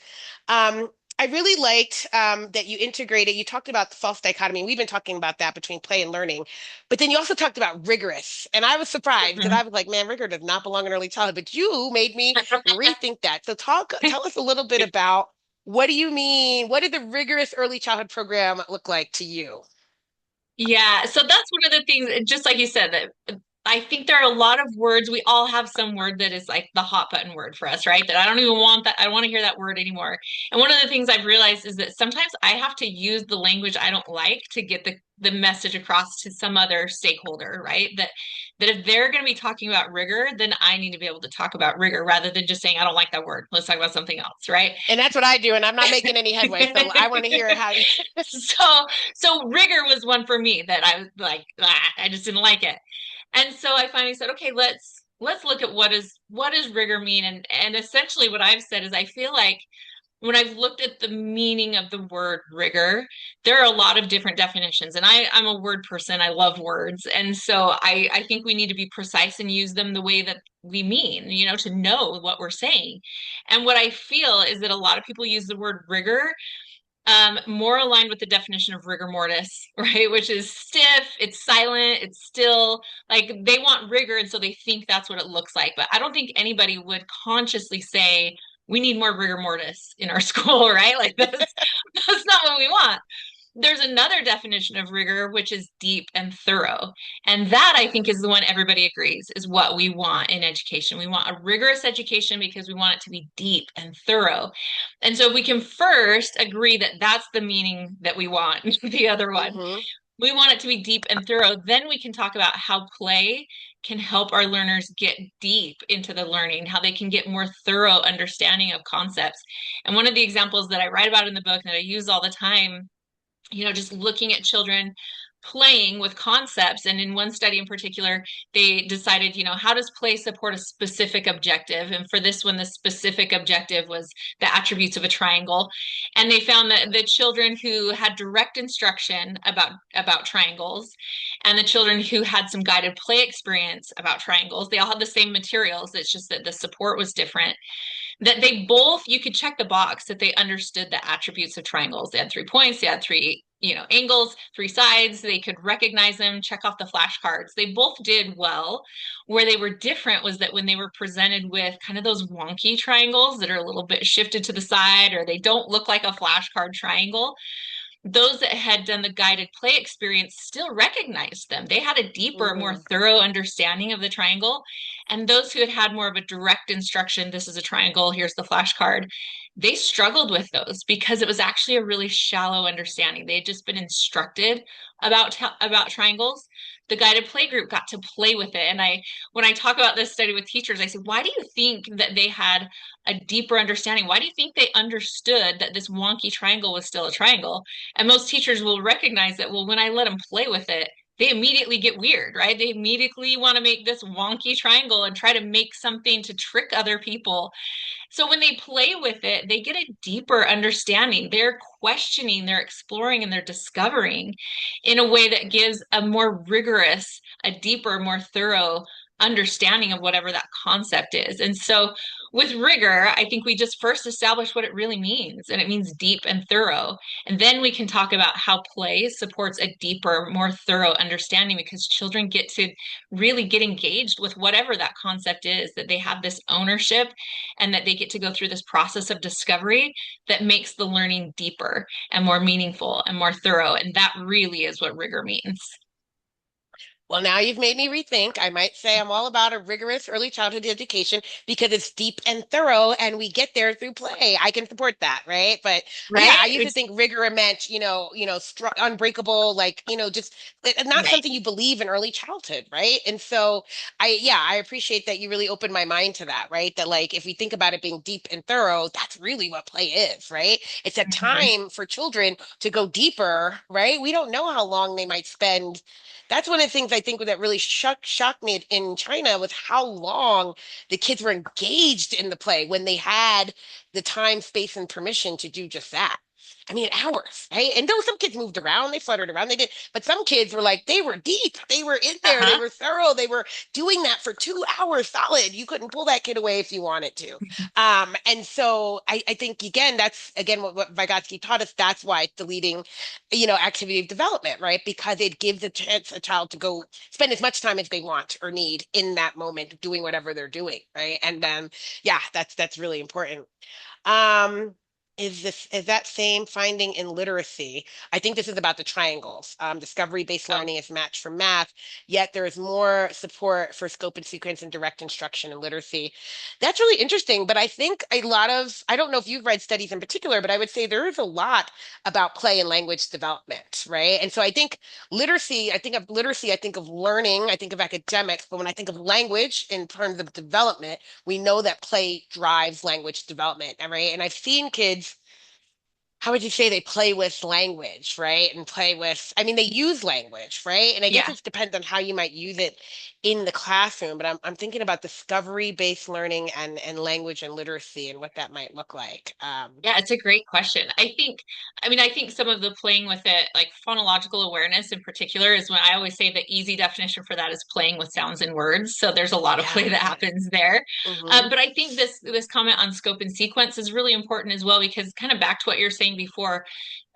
Um, I really liked that you integrated, you talked about the false dichotomy. We've been talking about that between play and learning, but then you also talked about rigorous. And I was surprised because I was like, man, rigor does not belong in early childhood, but you made me rethink that. So tell us a little bit about what do you mean? What did the rigorous early childhood program look like to you? Yeah, so that's one of the things, just like you said, that I think there are a lot of words. We all have some word that is like the hot button word for us, right? That I don't even want that. I don't want to hear that word anymore. And one of the things I've realized is that sometimes I have to use the language I don't like to get the message across to some other stakeholder, right? That if they're going to be talking about rigor, then I need to be able to talk about rigor rather than just saying I don't like that word. Let's talk about something else, right? And that's what I do, and I'm not making any headway. So I want to hear how. So so rigor was one for me that I was like, ah, I just didn't like it. And so I finally said, okay, let's look at what does rigor mean? And essentially what I've said is I feel like when I've looked at the meaning of the word rigor, there are a lot of different definitions. And I'm a word person. I love words. And so I think we need to be precise and use them the way that we mean, to know what we're saying. And what I feel is that a lot of people use the word rigor more aligned with the definition of rigor mortis, right? Which is stiff, it's silent, it's still. Like they want rigor, and so they think that's what it looks like. But I don't think anybody would consciously say we need more rigor mortis in our school, right? Like that's not what we want. There's another definition of rigor, which is deep and thorough. And that I think is the one everybody agrees is what we want in education. We want a rigorous education because we want it to be deep and thorough. And so we can first agree that that's the meaning that we want, the other one. Hmm. We want it to be deep and thorough. Then we can talk about how play can help our learners get deep into the learning, how they can get more thorough understanding of concepts. And one of the examples that I write about in the book that I use all the time, just looking at children playing with concepts. And in one study in particular, they decided, how does play support a specific objective? And for this one, the specific objective was the attributes of a triangle. And they found that the children who had direct instruction about triangles and the children who had some guided play experience about triangles, they all had the same materials. It's just that the support was different, that they both, you could check the box that they understood the attributes of triangles. They had 3 points, they had three, angles, three sides, they could recognize them, check off the flashcards. They both did well. Where they were different was that when they were presented with kind of those wonky triangles that are a little bit shifted to the side or they don't look like a flashcard triangle, those that had done the guided play experience still recognized them. They had a deeper, more Hmm. thorough understanding of the triangle. And those who had had more of a direct instruction, this is a triangle, here's the flashcard, they struggled with those because it was actually a really shallow understanding. They had just been instructed about triangles. The guided play group got to play with it. And when I talk about this study with teachers, I say, why do you think that they had a deeper understanding? Why do you think they understood that this wonky triangle was still a triangle? And most teachers will recognize that, well, when I let them play with it, they immediately get weird, right? They immediately want to make this wonky triangle and try to make something to trick other people. So when they play with it, they get a deeper understanding. They're questioning, they're exploring, and they're discovering in a way that gives a more rigorous, a deeper, more thorough understanding of whatever that concept is. And so with rigor, I think we just first establish what it really means, and it means deep and thorough. And then we can talk about how play supports a deeper, more thorough understanding because children get to really get engaged with whatever that concept is, that they have this ownership and that they get to go through this process of discovery that makes the learning deeper and more meaningful and more thorough. And that really is what rigor means. Well, now you've made me rethink. I might say I'm all about a rigorous early childhood education because it's deep and thorough and we get there through play. I can support that, right? But yeah, Right? I used to think rigor meant, unbreakable, like, just not Right. something you believe in early childhood, right? And so I appreciate that you really opened my mind to that, right? That like if we think about it being deep and thorough, that's really what play is, right? It's a Mhm. time for children to go deeper, right? We don't know how long they might spend. That's one of the things I think that really shocked me in China was how long the kids were engaged in the play when they had the time, space, and permission to do just that. I mean, hours, right? And though some kids moved around, they fluttered around, they did, but some kids were like, they were deep, they were in there, they Uh-huh. were thorough, they were doing that for 2 hours solid. You couldn't pull that kid away if you wanted to. And so I think again, that's again what Vygotsky taught us. That's why it's the leading activity of development, right? Because it gives a chance a child to go spend as much time as they want or need in that moment doing whatever they're doing, right? And yeah, that's really important. Um, is that same finding in literacy. I think this is about the triangles. Discovery-based Oh, learning is matched for math, yet there is more support for scope and sequence and direct instruction in literacy. That's really interesting, but I think a lot of, I don't know if you've read studies in particular, but I would say there is a lot about play and language development, right? And so I think literacy, I think of learning, I think of academics, but when I think of language in terms of development, we know that play drives language development, right? And I've seen kids, how would you say they play with language, right? And play with, I mean, they use language, right? And I guess yeah. it depends on how you might use it in the classroom, but I'm thinking about discovery-based learning and language and literacy and what that might look like. Yeah, it's a great question. I think some of the playing with it, like phonological awareness in particular, is when I always say the easy definition for that is playing with sounds and words. So there's a lot of play that Yeah. happens there. Hmm. But I think this comment on scope and sequence is really important as well because kind of back to what you're saying before,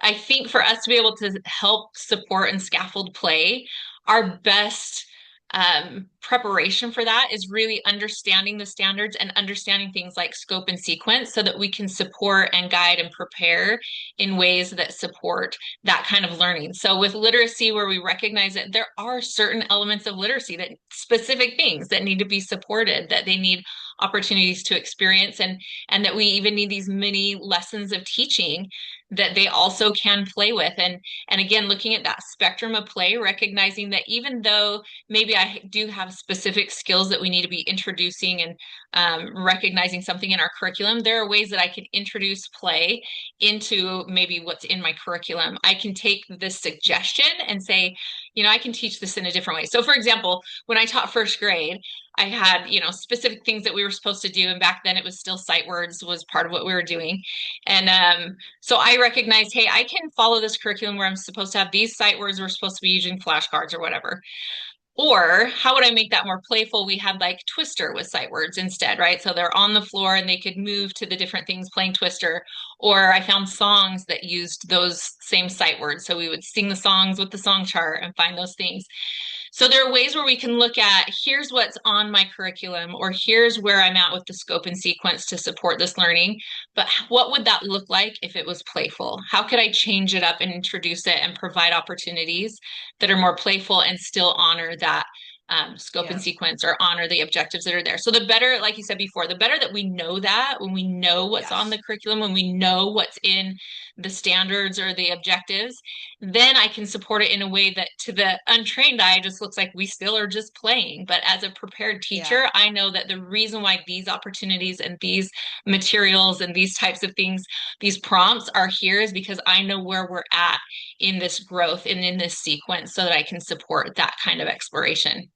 I think for us to be able to help support and scaffold play, our best preparation for that is really understanding the standards and understanding things like scope and sequence so that we can support and guide and prepare in ways that support that kind of learning. So with literacy, where we recognize that there are certain elements of literacy, that specific things that need to be supported, that they need opportunities to experience, and that we even need these mini lessons of teaching that they also can play with. And again, looking at that spectrum of play, recognizing that even though maybe I do have specific skills that we need to be introducing and recognizing something in our curriculum, there are ways that I can introduce play into maybe what's in my curriculum. I can take this suggestion and say, I can teach this in a different way. So for example, when I taught first grade, I had, specific things that we were supposed to do. And back then it was still sight words was part of what we were doing. And so I recognized, hey, I can follow this curriculum where I'm supposed to have these sight words. We're supposed to be using flashcards or whatever. Or how would I make that more playful? We had like Twister with sight words instead, right? So they're on the floor and they could move to the different things playing Twister. Or I found songs that used those same sight words. So we would sing the songs with the song chart and find those things. So there are ways where we can look at here's what's on my curriculum, or here's where I'm at with the scope and sequence to support this learning. But what would that look like if it was playful? How could I change it up and introduce it and provide opportunities that are more playful and still honor that scope and Yeah. sequence or honor the objectives that are there? So the better, like you said before, the better that we know that, when we know what's on the Yes. curriculum, when we know what's in the standards or the objectives, then I can support it in a way that to the untrained eye just looks like we still are just playing. But as a prepared Yeah. teacher, I know that the reason why these opportunities and these materials and these types of things, these prompts are here is because I know where we're at in this growth and in this sequence so that I can support that kind of exploration.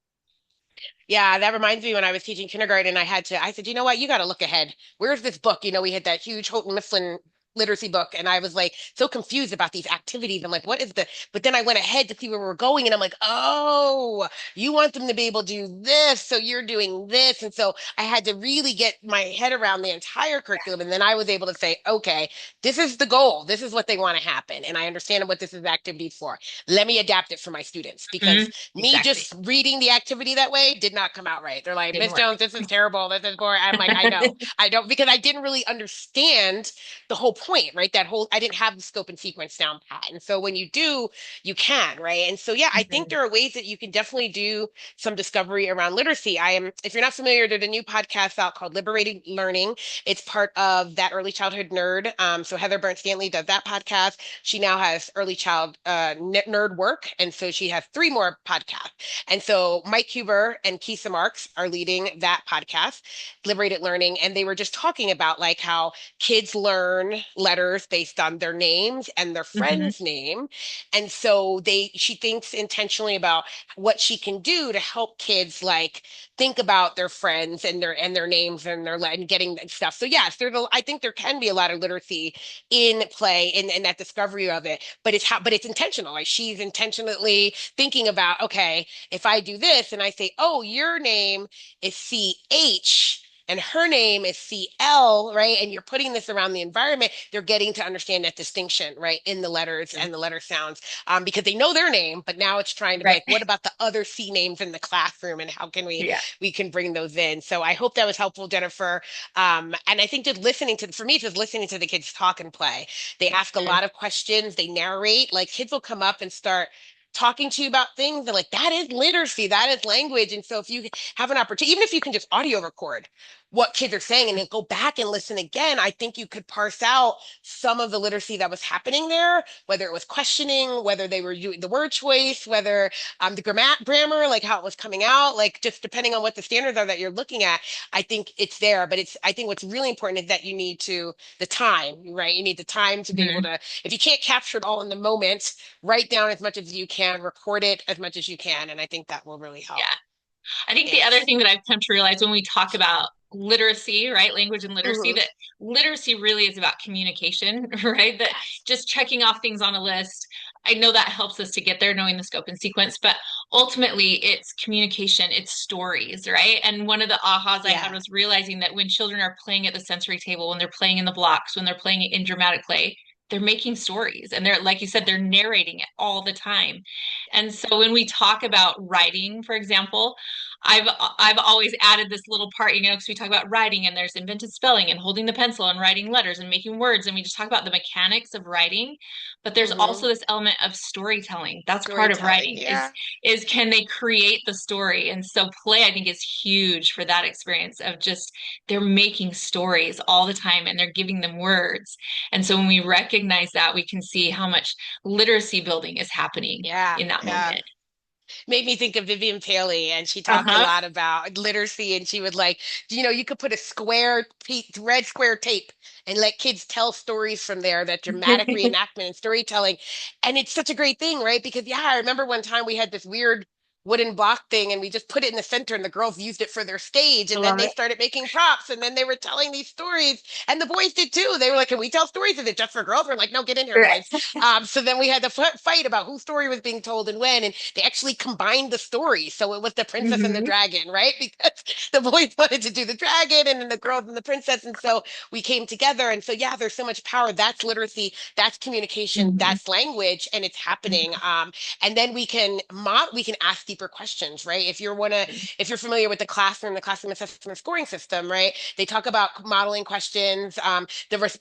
Yeah, that reminds me when I was teaching kindergarten, I said, you know what, you got to look ahead. Where's this book? We had that huge Houghton Mifflin literacy book, and I was like so confused about these activities. I'm like, what is the, but then I went ahead to see where we were going, and I'm like, oh, you want them to be able to do this, so you're doing this. And so I had to really get my head around the entire curriculum, and then I was able to say, okay, this is the goal. This is what they want to happen. And I understand what this is activities for. Let me adapt it for my students because Mhm. me Exactly. just reading the activity that way did not come out right. They're like, Didn't Miss work. Jones, this is terrible. This is boring. I'm like, I know. I don't, because I didn't really understand the whole point, right? I didn't have the scope and sequence down pat. And so when you do, you can, right? And so, yeah, I think Mhm. there are ways that you can definitely do some discovery around literacy. If you're not familiar, there's a new podcast out called Liberated Learning. It's part of that early childhood nerd. So Heather Burnt Stanley does that podcast. She now has early child nerd work. And so she has three more podcasts. And so Mike Huber and Kisa Marks are leading that podcast, Liberated Learning. And they were just talking about like how kids learn letters based on their names and their Mhm. friend's name. And so she thinks intentionally about what she can do to help kids like think about their friends and their names and and getting stuff. So yes, I think there can be a lot of literacy in play in that discovery of it, but it's intentional. Like she's intentionally thinking about, okay, if I do this and I say, oh, your name is CH, and her name is CL, right? And you're putting this around the environment, they're getting to understand that distinction, right, in the letters Mhm. and the letter sounds, because they know their name, but now it's trying to be Right. like, what about the other C names in the classroom, and how can Yeah. we can bring those in? So I hope that was helpful, Jennifer. And I think just listening to, for me, just listening to the kids talk and play. They ask a Mhm. lot of questions. They narrate. Like kids will come up and start talking to you about things. They're like, that is literacy, that is language. And so if you have an opportunity, even if you can just audio record what kids are saying and then go back and listen again, I think you could parse out some of the literacy that was happening there, whether it was questioning, whether they were doing the word choice, whether the grammar, like how it was coming out, like just depending on what the standards are that you're looking at, I think it's there. But I think what's really important is that you need the time, right? You need the time to be able Mhm. to, if you can't capture it all in the moment, write down as much as you can, record it as much as you can. And I think that will really help. Yeah. I think the other Thanks. thing that I've come to realize when we talk about literacy, right, language and literacy, Hmm. that literacy really is about communication, right? That Yes. just checking off things on a list. I know that helps us to get there, knowing the scope and sequence, but ultimately it's communication, it's stories, right? And one of the ahas I had Yeah. was realizing that when children are playing at the sensory table, when they're playing in the blocks, when they're playing in dramatic play, they're making stories and they're, like you said, Yeah. they're narrating it all the time. And so when we talk about writing, for example, I've always added this little part, because we talk about writing and there's invented spelling and holding the pencil and writing letters and making words, and we just talk about the mechanics of writing, but there's Hmm. also this element of storytelling. That's part of Storytelling. writing Yeah. is can they create the story? And so play, I think, is huge for that experience of just they're making stories all the time and they're giving them words. And so when we recognize that, we can see how much literacy building is happening Yeah. in that Yeah. moment. Made me think of Vivian Paley, and she talked a Uh-huh. lot about literacy, and she would like, you could put a red square tape and let kids tell stories from there, that dramatic reenactment and storytelling. And it's such a great thing, right? Because yeah, I remember one time we had this weird wooden block thing and we just put it in the center and the girls used it for their stage, I and then love they it. started making props, and then they were telling these stories, and the boys did too. They were like, can we tell stories? Is it just for girls? We're like, no, get in here, boys. Right. So then we had to fight about whose story was being told and when, and they actually combined the stories. So it was the princess and the Hmm. dragon, right? Because the boys wanted to do the dragon and then the girls and the princess. And so we came together. And so, yeah, there's so much power. That's literacy, that's communication, Hmm. that's language, and it's happening. And then we can ask deeper questions, right? If you're familiar with the classroom assessment scoring system, right? They talk about modeling questions,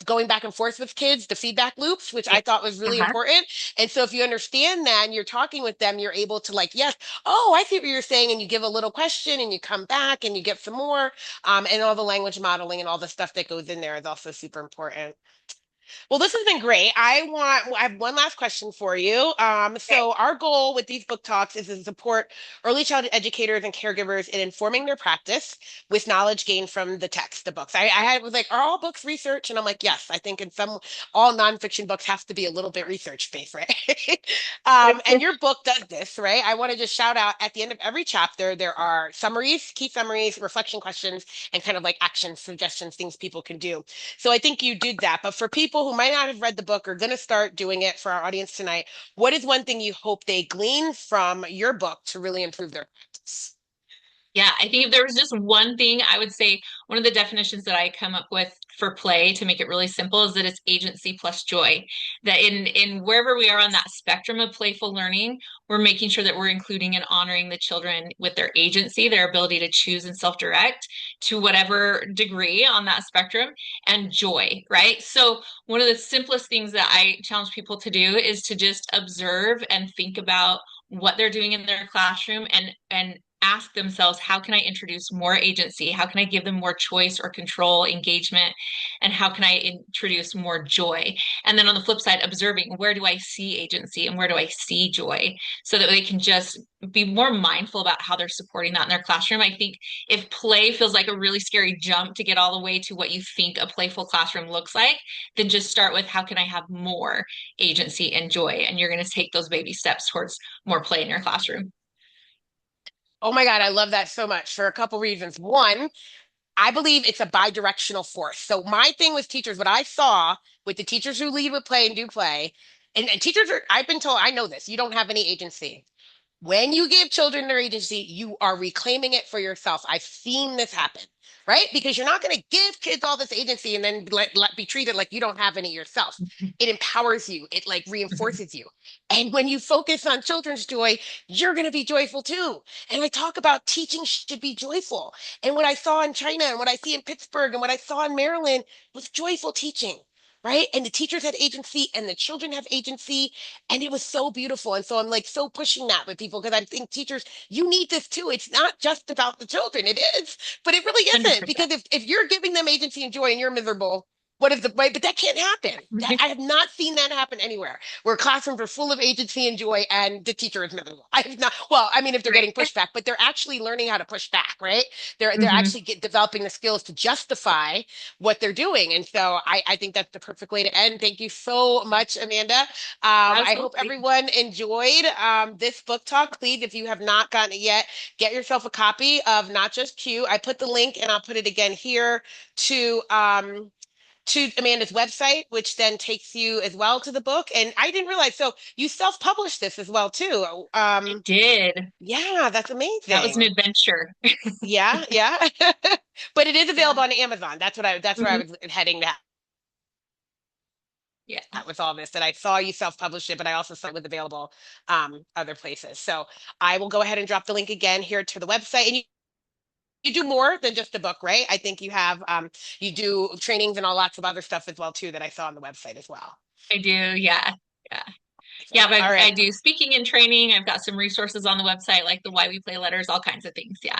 going back and forth with kids, the feedback loops, which Yeah. I thought was really Uh-huh. important. And so if you understand that and you're talking with them, you're able to like, yes, oh, I see what you're saying. And you give a little question and you come back and you get some more. And all the language modeling and all the stuff that goes in there is also super important. Well, this has been great. I have one last question for you. Okay. So our goal with these book talks is to support early childhood educators and caregivers in informing their practice with knowledge gained from the text, the books. I had was like, are all books research? And I'm like, yes, I think all nonfiction books have to be a little bit research based, right? And your book does this, right? I want to just shout out at the end of every chapter, there are summaries, key summaries, reflection questions, and kind of like action suggestions, things people can do. So I think you did that. But for people who might not have read the book or going to start doing it for our audience tonight, what is one thing you hope they glean from your book to really improve their practice? Yeah, I think if there was just one thing, I would say one of the definitions that I come up with for play to make it really simple is that it's agency plus joy. That in wherever we are on that spectrum of playful learning, we're making sure that we're including and honoring the children with their agency, their ability to choose and self-direct to whatever degree on that spectrum, and joy, right? So one of the simplest things that I challenge people to do is to just observe and think about what they're doing in their classroom and ask themselves, how can I introduce more agency? How can I give them more choice or control, engagement? And how can I introduce more joy? And then on the flip side, observing, where do I see agency and where do I see joy, so that they can just be more mindful about how they're supporting that in their classroom. I think if play feels like a really scary jump to get all the way to what you think a playful classroom looks like, then just start with, how can I have more agency and joy? And you're going to take those baby steps towards more play in your classroom. Oh my God, I love that so much for a couple reasons. One, I believe it's a bi-directional force. So my thing with teachers, what I saw with the teachers who lead with play and do play, and teachers are, I've been told, I know this, you don't have any agency. When you give children their agency, you are reclaiming it for yourself. I've seen this happen, right? Because you're not going to give kids all this agency and then be treated like you don't have any yourself. It empowers you. It like reinforces you. And when you focus on children's joy, you're going to be joyful too. And I talk about teaching should be joyful. And what I saw in China and what I see in Pittsburgh and what I saw in Maryland was joyful teaching. Right. And the teachers had agency and the children have agency. And it was so beautiful. And so I'm like so pushing that with people because I think teachers, you need this too. It's not just about the children. It is, but it really isn't. 100%. Because if you're giving them agency and joy and you're miserable, what is the right? But that can't happen. I have not seen that happen anywhere where classrooms are full of agency and joy and the teacher is miserable. I have not, well, I mean, if they're getting Right. pushback, but they're actually learning how to push back, right? They're Hmm. actually developing the skills to justify what they're doing. And so I think that's the perfect way to end. Thank you so much, Amanda. I hope Absolutely. everyone enjoyed this book talk. Please, if you have not gotten it yet, get yourself a copy of Not Just Q. I put the link and I'll put it again here to Amanda's website, which then takes you as well to the book. And I didn't realize, so you self-published this as well too. I did. Yeah, that's That was an amazing. adventure. Yeah, yeah. But it is available Yeah. on Amazon. That's where I Hmm. was heading Yeah. that with all this, that I saw you self-publish it, but I also saw it was available other places. So I will go ahead and drop the link again here to the website. And you do more than just a book, right? I think you have you do trainings and all lots of other stuff as well too that I saw on the website as well. I do. Yeah. Yeah. Yeah. But All I right. do speaking and training. I've got some resources on the website, like the Why We Play letters, all kinds of things. Yeah.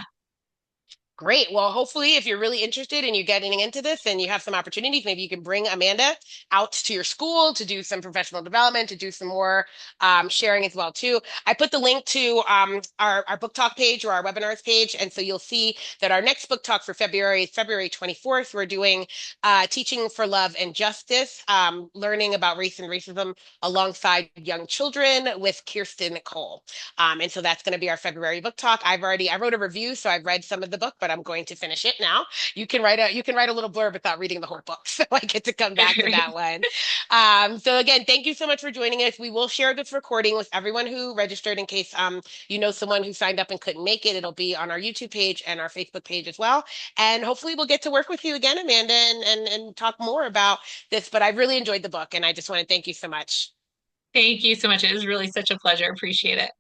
Great. Well, hopefully, if you're really interested and you're getting into this and you have some opportunities, maybe you can bring Amanda out to your school to do some professional development, to do some more sharing as well too. I put the link to our book talk page or our webinars page, and so you'll see that our next book talk for February is February 24th. We're doing Teaching for Love and Justice, learning about race and racism alongside young children with Kirsten Cole. And so that's going to be our February book talk. I wrote a review, so I've read some of the book, but I'm going to finish it now. You can write a little blurb without reading the whole book, so I get to come back to that one. So again, thank you so much for joining us. We will share this recording with everyone who registered in case you know someone who signed up and couldn't make it. It'll be on our YouTube page and our Facebook page as well. And hopefully we'll get to work with you again, Amanda, and talk more about this. But I really enjoyed the book, and I just want to thank you so much. Thank you so much. It was really such a pleasure. Appreciate it.